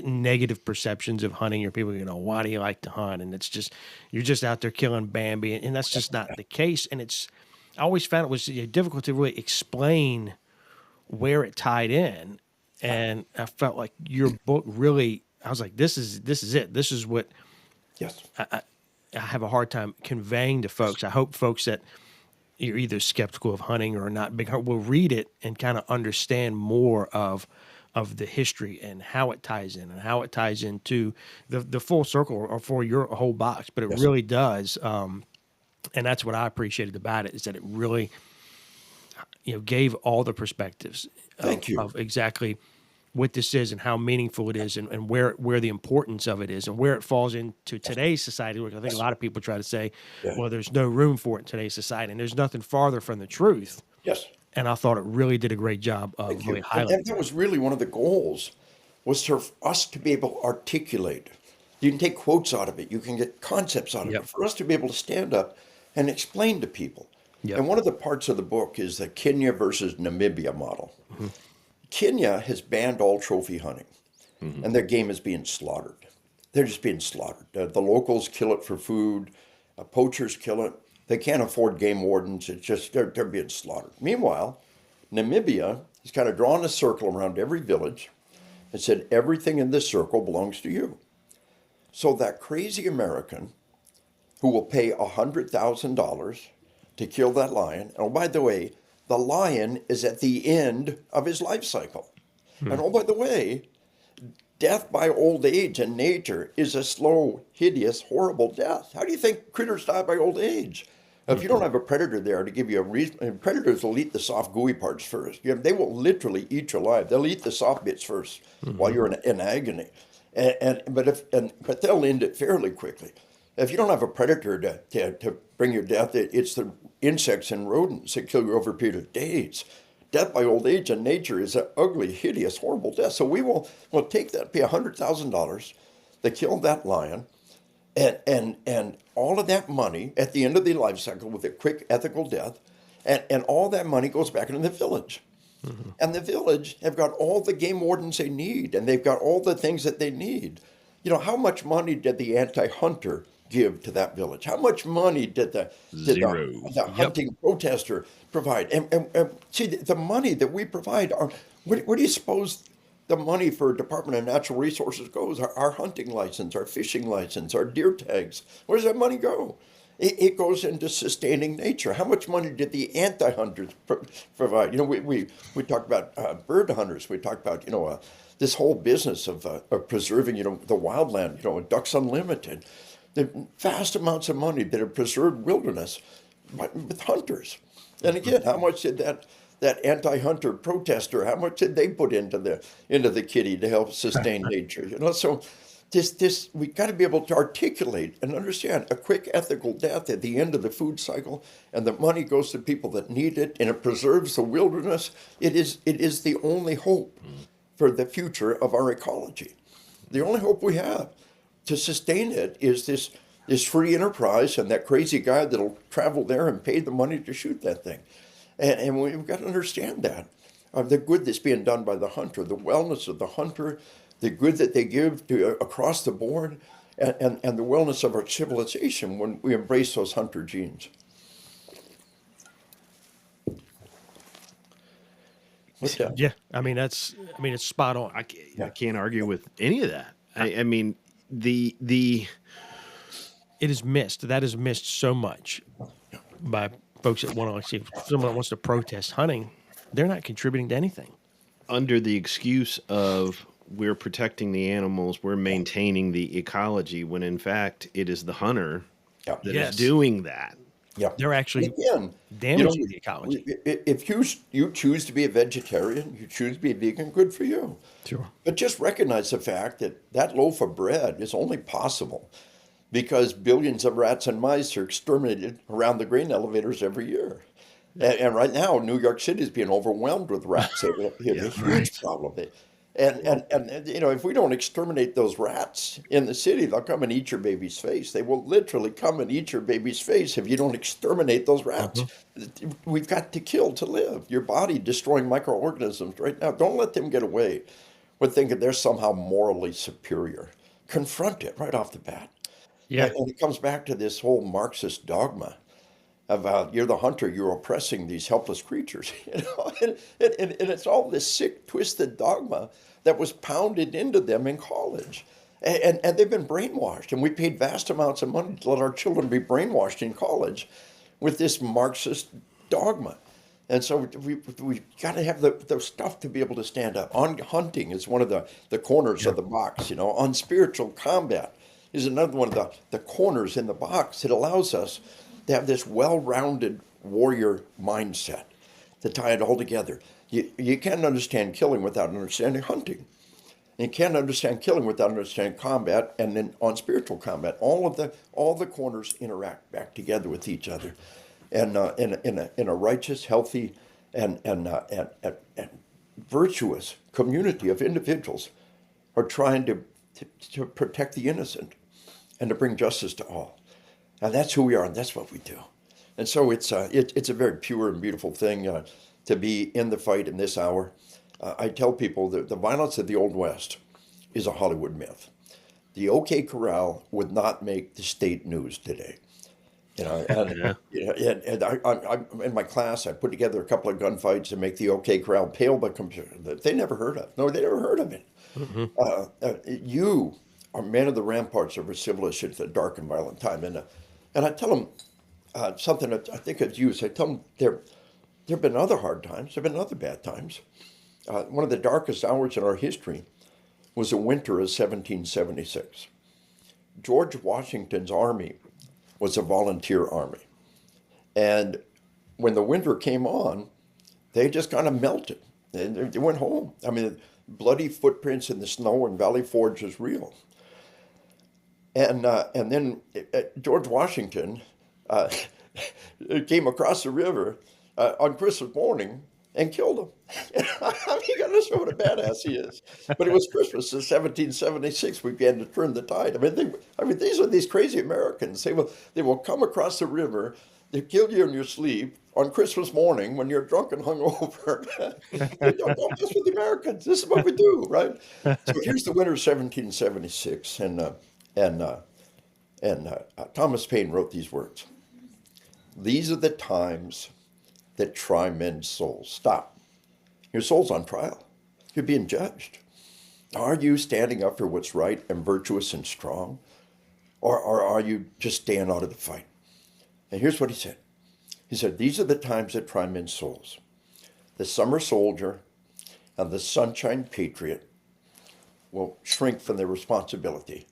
negative perceptions of hunting, or people, why do you like to hunt? And it's just, you're just out there killing Bambi, and that's just not the case. And I always found it was difficult to really explain where it tied in. And I felt like your book really, I was like, this is it. This is what Yes. I have a hard time conveying to folks. I hope folks that you're either skeptical of hunting or not big will read it and kind of understand more of the history and how it ties in and how it ties into the full circle or for your whole box. But it Yes. really does. And that's what I appreciated about it, is that it really, gave all the perspectives Thank you. of exactly what this is and how meaningful it is, and where the importance of it is, and where it falls into today's society, which I think a lot of people try to say, Yeah. well, there's no room for it in today's society, and there's nothing farther from the truth. Yes. And I thought it really did a great job of Thank you. really And highlighting. that was really one of the goals, was for us to be able to articulate. You can take quotes out of it. You can get concepts out of Yep. it. For us to be able to stand up and explain to people. Yep. And one of the parts of the book is the Kenya versus Namibia model. Mm-hmm. Kenya has banned all trophy hunting, and their game is being slaughtered. They're just being slaughtered. The locals kill it for food. Poachers kill it. They can't afford game wardens. It's just, they're being slaughtered. Meanwhile, Namibia has kind of drawn a circle around every village and said, everything in this circle belongs to you. So that crazy American who will pay $100,000 to kill that lion, and oh, by the way, the lion is at the end of his life cycle. And oh, by the way, death by old age in nature is a slow, hideous, horrible death. How do you think critters die by old age? If you don't have a predator there to give you a reason, and predators will eat the soft, gooey parts first. They will literally eat you alive. They'll eat the soft bits first while you're in agony. But they'll end it fairly quickly. If you don't have a predator to bring your death, it's the insects and rodents that kill you over a period of days. Death by old age in nature is an ugly, hideous, horrible death. So we'll take that, pay $100,000 to kill that lion, and all of that money at the end of the life cycle with a quick ethical death, and all that money goes back into the village. And the village have got all the game wardens they need, and they've got all the things that they need. How much money did the anti-hunter give to that village? How much money did the Zero. hunting protester provide? And see, the money that we provide, where do you suppose the money for Department of Natural Resources goes? Our hunting license, our fishing license, our deer tags. Where does that money go? It goes into sustaining nature. How much money did the anti-hunters provide? We talked about bird hunters. We talked about, this whole business of preserving, the wildland, Ducks Unlimited. The vast amounts of money that have preserved wilderness with hunters. And again, how much did that anti-hunter protester, how much did they put into the kitty to help sustain nature? So this we got to be able to articulate and understand a quick ethical death at the end of the food cycle, and the money goes to people that need it, and it preserves the wilderness. It is the only hope for the future of our ecology. The only hope we have to sustain it is this free enterprise and that crazy guy that'll travel there and pay the money to shoot that thing. And we've got to understand that. The good that's being done by the hunter, the wellness of the hunter, the good that they give to across the board, and the wellness of our civilization when we embrace those hunter genes. What's that? Yeah, it's spot on. I can't argue with any of that. I mean, the It is missed. That is missed so much by folks that want to see. If someone wants to protest hunting, they're not contributing to anything. under the excuse of, we're protecting the animals, we're maintaining the ecology, when in fact it is the hunter Yeah. that is Yes. doing that. Yeah. They're actually Again, damaging the ecology. if you choose to be a vegetarian, you choose to be a vegan, good for you. Sure. But just recognize the fact that that loaf of bread is only possible because billions of rats and mice are exterminated around the grain elevators every year. And right now, New York City is being overwhelmed with rats. They have a huge Right. problem. And if we don't exterminate those rats in the city, they'll come and eat your baby's face. They will literally come and eat your baby's face if you don't exterminate those rats. We've got to kill to live. Your body destroying microorganisms right now. Don't let them get away with thinking they're somehow morally superior. Confront it right off the bat. Yeah. And it comes back to this whole Marxist dogma about you're the hunter, you're oppressing these helpless creatures. And it's all this sick, twisted dogma that was pounded into them in college. And they've been brainwashed. And we paid vast amounts of money to let our children be brainwashed in college with this Marxist dogma. And so we got to have the stuff to be able to stand up. On hunting is one of the corners of the box, On spiritual combat is another one of the corners in the box. It allows us to have this well-rounded warrior mindset to tie it all together. You can't understand killing without understanding hunting. You can't understand killing without understanding combat, and then on spiritual combat, all the corners interact back together with each other, and in a righteous, healthy, and virtuous community of individuals are trying to protect the innocent and to bring justice to all. And that's who we are, and that's what we do. And so it's a very pure and beautiful thing to be in the fight in this hour. I tell people that the violence of the Old West is a Hollywood myth. The OK Corral would not make the state news today. And I in my class, I put together a couple of gunfights to make the OK Corral pale by comparison. They never heard of. No, they never heard of it. You are men of the ramparts of our civilization. It's a dark and violent time, and I tell them something that I think I've used. I tell them there have been other hard times. There have been other bad times. One of the darkest hours in our history was the winter of 1776. George Washington's army was a volunteer army. And when the winter came on, they just kind of melted. They went home. I mean, bloody footprints in the snow in Valley Forge is real. And then George Washington came across the river on Christmas morning and killed him. I mean, you got to show what a badass he is. But it was Christmas in 1776 we began to turn the tide. I mean, these are these crazy Americans. They will come across the river, they kill you in your sleep on Christmas morning when you're drunk and hungover. Don't mess with the Americans. This is what we do, right? So here's the winter of 1776, and Thomas Paine wrote these words. These are the times that try men's souls. Stop. Your soul's on trial. You're being judged. Are you standing up for what's right and virtuous and strong? Or are you just staying out of the fight? And here's what he said. He said, these are the times that try men's souls. The summer soldier and the sunshine patriot will shrink from their responsibility.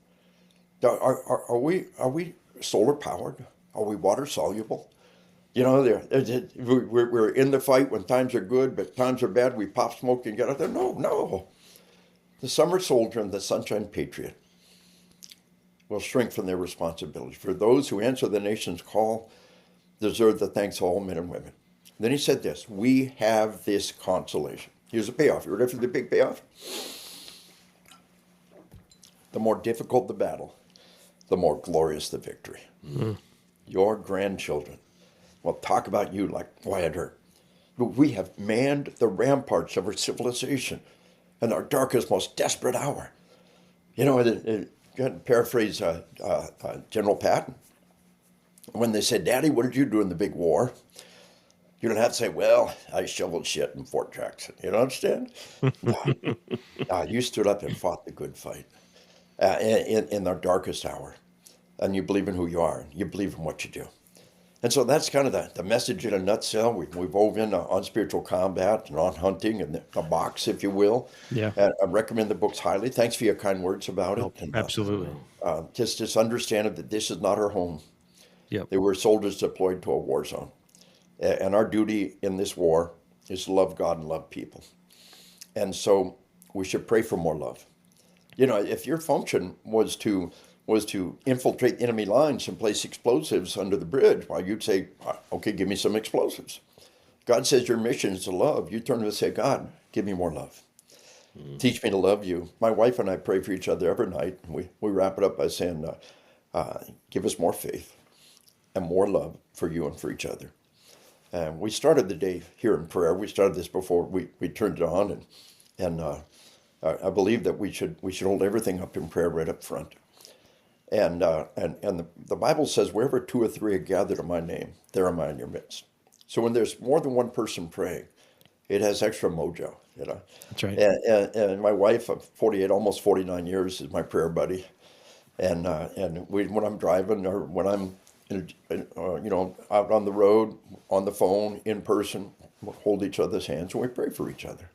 Are we solar powered? Are we water soluble? We're in the fight when times are good, but times are bad, we pop smoke and get out there. No. The summer soldier and the sunshine patriot will shrink from their responsibility. For those who answer the nation's call deserve the thanks of all men and women. Then he said this, we have this consolation. Here's a payoff. You ready for the big payoff? The more difficult the battle, the more glorious the victory. Mm-hmm. Your grandchildren will talk about you like Wyatt Earp. We have manned the ramparts of our civilization in our darkest, most desperate hour. Paraphrase General Patton. When they said, Daddy, what did you do in the big war? You don't have to say, well, I shoveled shit in Fort Jackson. You don't understand? You stood up and fought the good fight in our darkest hour. And you believe in who you are. And you believe in what you do. And so that's kind of the message in a nutshell. We wove in on spiritual combat and on hunting and the box, if you will. Yeah. And I recommend the books highly. Thanks for your kind words about it. Oh, And absolutely. just understand that this is not our home. Yep. They were soldiers deployed to a war zone. And our duty in this war is to love God and love people. And so we should pray for more love. You know, if your function was to infiltrate enemy lines and place explosives under the bridge, well, you'd say, okay, give me some explosives. God says your mission is to love. You turn to him and say, God, give me more love. Teach me to love you. My wife and I pray for each other every night. We wrap it up by saying, give us more faith and more love for you and for each other. And we started the day here in prayer. We started this before we turned it on, and I believe that we should hold everything up in prayer right up front. And the Bible says, wherever two or three are gathered in my name, there am I in your midst. So when there's more than one person praying, it has extra mojo, you know. That's right. And my wife of 48, almost 49 years, is my prayer buddy. And when I'm driving or when I'm out on the road, on the phone, in person, we'll hold each other's hands and we pray for each other.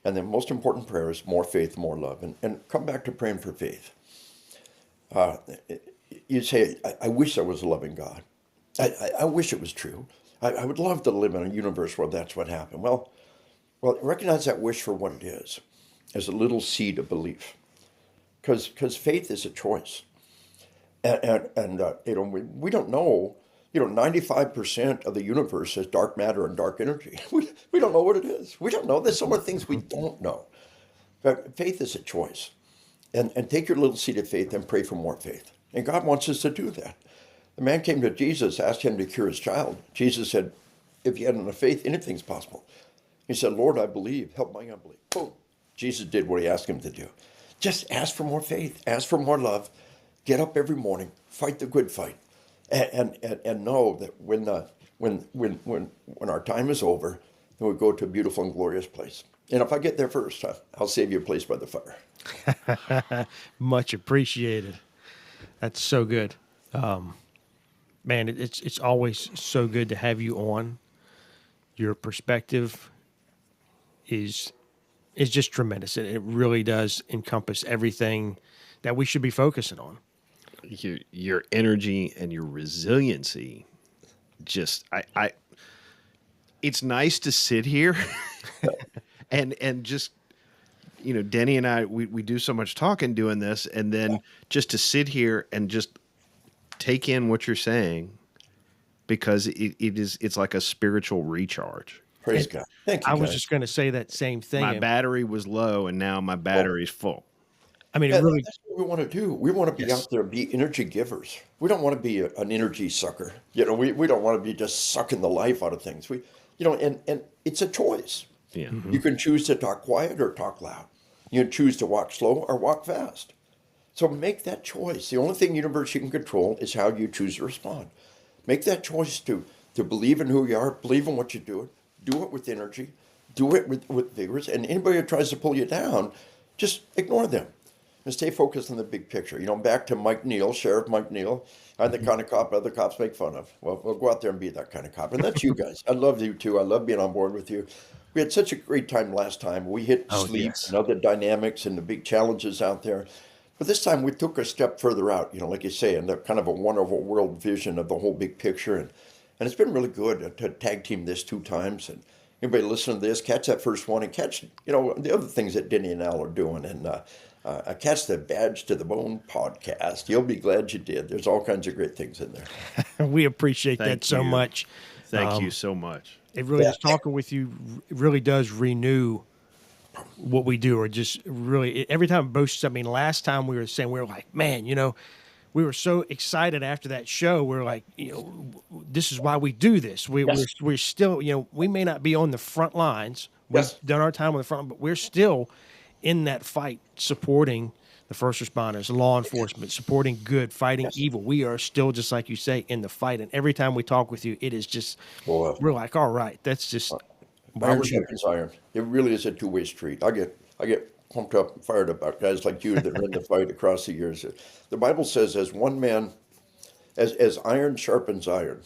And the most important prayer is more faith, more love. And come back to praying for faith. You say, I wish I was a loving God. I wish it was true. I would love to live in a universe where that's what happened. Well, recognize that wish for what it is, as a little seed of belief. Because faith is a choice. And we don't know, 95% of the universe is dark matter and dark energy. We don't know what it is. We don't know. There's so many things we don't know. But faith is a choice. And take your little seed of faith and pray for more faith. And God wants us to do that. The man came to Jesus, asked him to cure his child. Jesus said, if you had enough faith, anything's possible. He said, Lord, I believe. Help my unbelief. Boom. Jesus did what he asked him to do. Just ask for more faith. Ask for more love. Get up every morning. Fight the good fight. And know that when our time is over, then we go to a beautiful and glorious place. And if I get there first, I'll save you a place by the fire. Much appreciated. That's so good. Man, it's always so good to have you on. Your perspective is just tremendous. It really does encompass everything that we should be focusing on. Your energy and your resiliency, just I it's nice to sit here and just, Denny and I, we do so much talking doing this, and then just to sit here and just take in what you're saying, because it's like a spiritual recharge. Praise God. Thank you, I was guys. just going to say that same thing. My battery was low and now my battery's full. I mean, Yeah, it really, that's what we want to do. We want to be Yes. out there and be energy givers. We don't want to be an energy sucker. We don't want to be just sucking the life out of things. And it's a choice. Yeah. You can choose to talk quiet or talk loud. You can choose to walk slow or walk fast. So make that choice. The only thing universe you can control is how you choose to respond. Make that choice to believe in who you are, believe in what you're doing, do it with energy, do it with vigor. And anybody who tries to pull you down, just ignore them and stay focused on the big picture. Back to Mike Neal, Sheriff Mike Neal. I'm the kind of cop other cops make fun of. Well, we'll go out there and be that kind of cop. And that's you guys. I love you too. I love being on board with you. We had such a great time last time. We hit sleep yes. and other dynamics and the big challenges out there. But this time we took a step further out, like you say, and the kind of a wonderful world vision of the whole big picture. And it's been really good to tag team this 2 times. And anybody listening to this, catch that first one and catch, the other things that Denny and Al are doing. And catch the Badge to the Bone podcast. You'll be glad you did. There's all kinds of great things in there. we appreciate Thank that so you. much. Thank you so much. It really Yeah. just talking with you really does renew what we do, or just really every time it boasts. I mean, last time we were saying, we were like, man, we were so excited after that show. We're like, this is why we do this. We're still, we may not be on the front lines. We've Yes. done our time on the front, but we're still in that fight, supporting the first responders, law enforcement, supporting good, fighting Yes. evil. We are still, just like you say, in the fight. And every time we talk with you, it is just, Well, we're like, all right, that's just why iron we're here. sharpens iron. It really is a two-way street. I get pumped up and fired about guys like you that are in the fight across the years. The Bible says, as one man, as iron sharpens iron,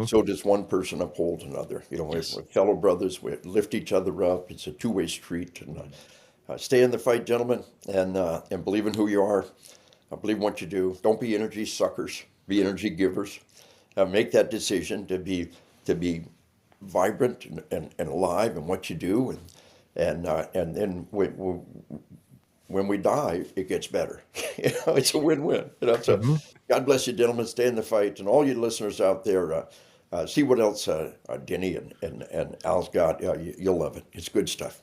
So does one person uphold another. We're fellow brothers. We lift each other up. It's a two-way street. And stay in the fight, gentlemen, and believe in who you are. Believe in what you do. Don't be energy suckers. Be energy givers. Make that decision to be vibrant and alive in what you do, and then when we die, it gets better. It's a win-win. So God bless you, gentlemen. Stay in the fight, and all you listeners out there, see what else Denny and Al's got. You'll love it. It's good stuff.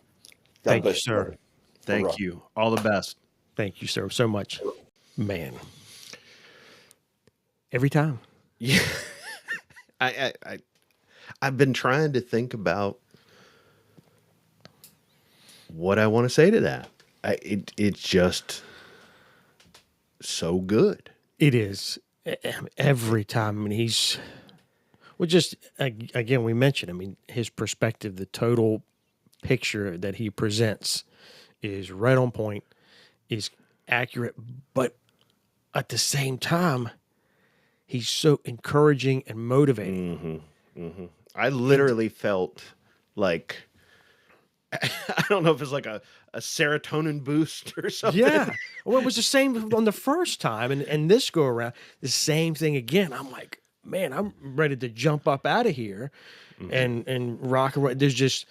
God Thank you, bless you, sir. brother. Thank Hurrah. you. All the best. Thank you, sir, so much. Man. Every time. Yeah. I've been trying to think about what I want to say to that. It's just so good. It is. Every time. I mean, again, we mentioned, I mean, his perspective, the total picture that he presents is right on point, is accurate, but at the same time, he's so encouraging and motivating. I literally felt like, I don't know if it's like a serotonin boost or something. Yeah. Well, it was the same on the first time, and this go around, the same thing again. I'm like, man, I'm ready to jump up out of here and rock and roll. There's just,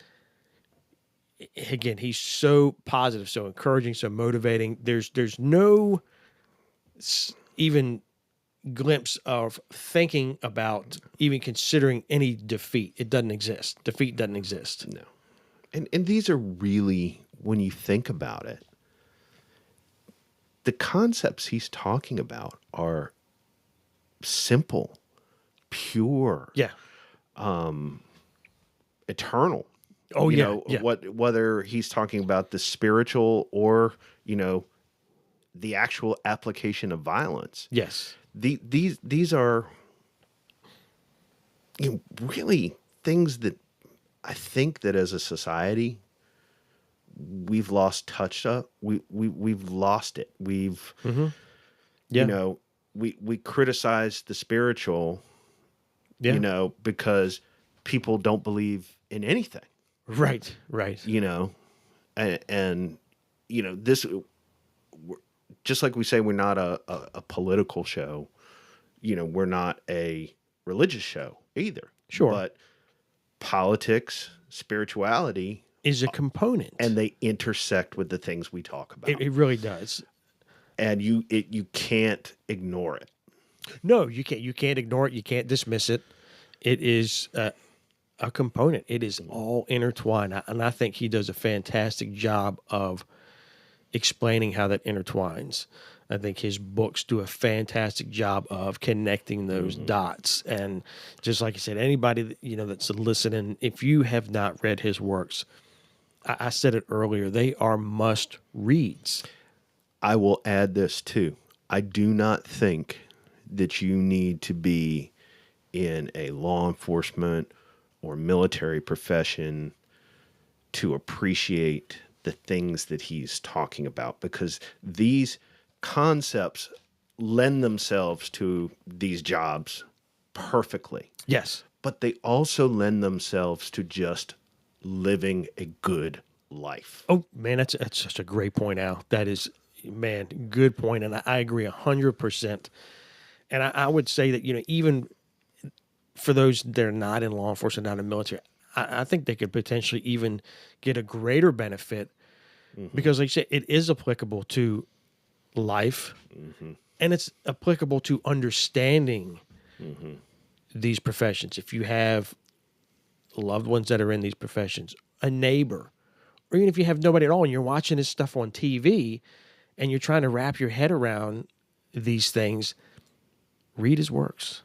again, he's so positive, so encouraging, so motivating. There's no even glimpse of thinking about even considering any defeat. It doesn't exist. Defeat doesn't exist. No. And these are really, when you think about it, the concepts he's talking about are simple, pure, Yeah. eternal. Oh, You yeah. know, Yeah. whether he's talking about the spiritual or, the actual application of violence. Yes. These are really things that I think that as a society we've lost touch of. We've lost it. We've Yeah. we criticize the spiritual, Yeah. because people don't believe in anything. Right. Right. And this, just like we say, we're not a political show, we're not a religious show either. Sure. But politics, spirituality, Is a component. and they intersect with the things we talk about. It really does. And you can't ignore it. No, you can't. You can't ignore it. You can't dismiss it. It is a component. It is all intertwined, and I think he does a fantastic job of explaining how that intertwines. I think his books do a fantastic job of connecting those dots. And just like I said, anybody that's listening, if you have not read his works, I said it earlier, they are must reads. I will add this too. I do not think that you need to be in a law enforcement or military profession to appreciate the things that he's talking about, because these concepts lend themselves to these jobs perfectly. Yes. But they also lend themselves to just living a good life. Oh man, that's such a great point, Al. That is, man, good point, and I agree 100%. And I would say that even for those that are not in law enforcement, not in military, I think they could potentially even get a greater benefit because, like you said, it is applicable to life, and it's applicable to understanding these professions. If you have loved ones that are in these professions, a neighbor, or even if you have nobody at all and you're watching this stuff on TV and you're trying to wrap your head around these things, read his works.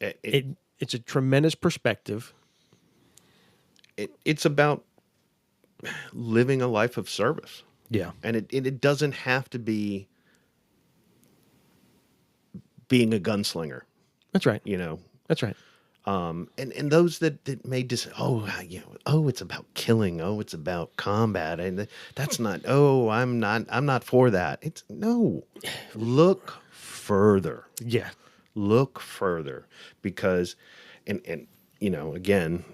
It's a tremendous perspective. It's about living a life of service. Yeah. And it doesn't have to be being a gunslinger, That's right. That's right. and those that may just, it's about killing. Oh, it's about combat. And that's not, I'm not for that. It's no, look further. Yeah. Look further, because, and you know, again,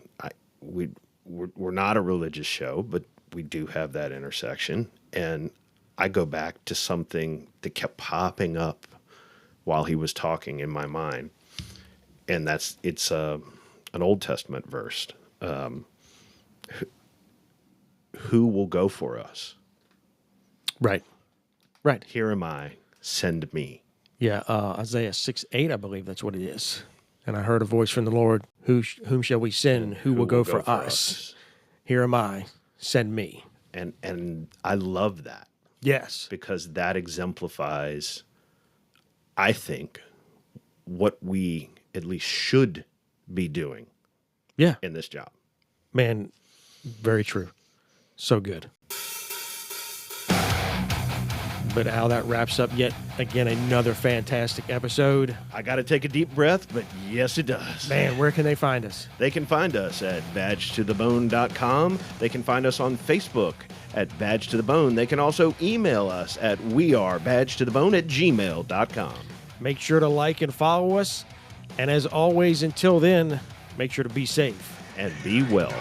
we're not a religious show, but we do have that intersection. And I go back to something that kept popping up while he was talking in my mind, and it's an Old Testament verse. Who will go for us? Right. Right. Here am I, send me. Yeah. Isaiah 6:8, I believe that's what it is. And I heard a voice from the Lord, whom shall we send? Who will go for us? Here am I, send me. And I love that, Yes. because that exemplifies, I think, what we at least should be doing Yeah. in this job. Man, very true. So good. But Al, that wraps up yet again another fantastic episode. I got to take a deep breath, but yes, it does. Man, where can they find us? They can find us at badgetothebone.com. They can find us on Facebook at Badge to the Bone. They can also email us at wearebadgetothebone@gmail.com. Make sure to like and follow us. And as always, until then, make sure to be safe. And be well.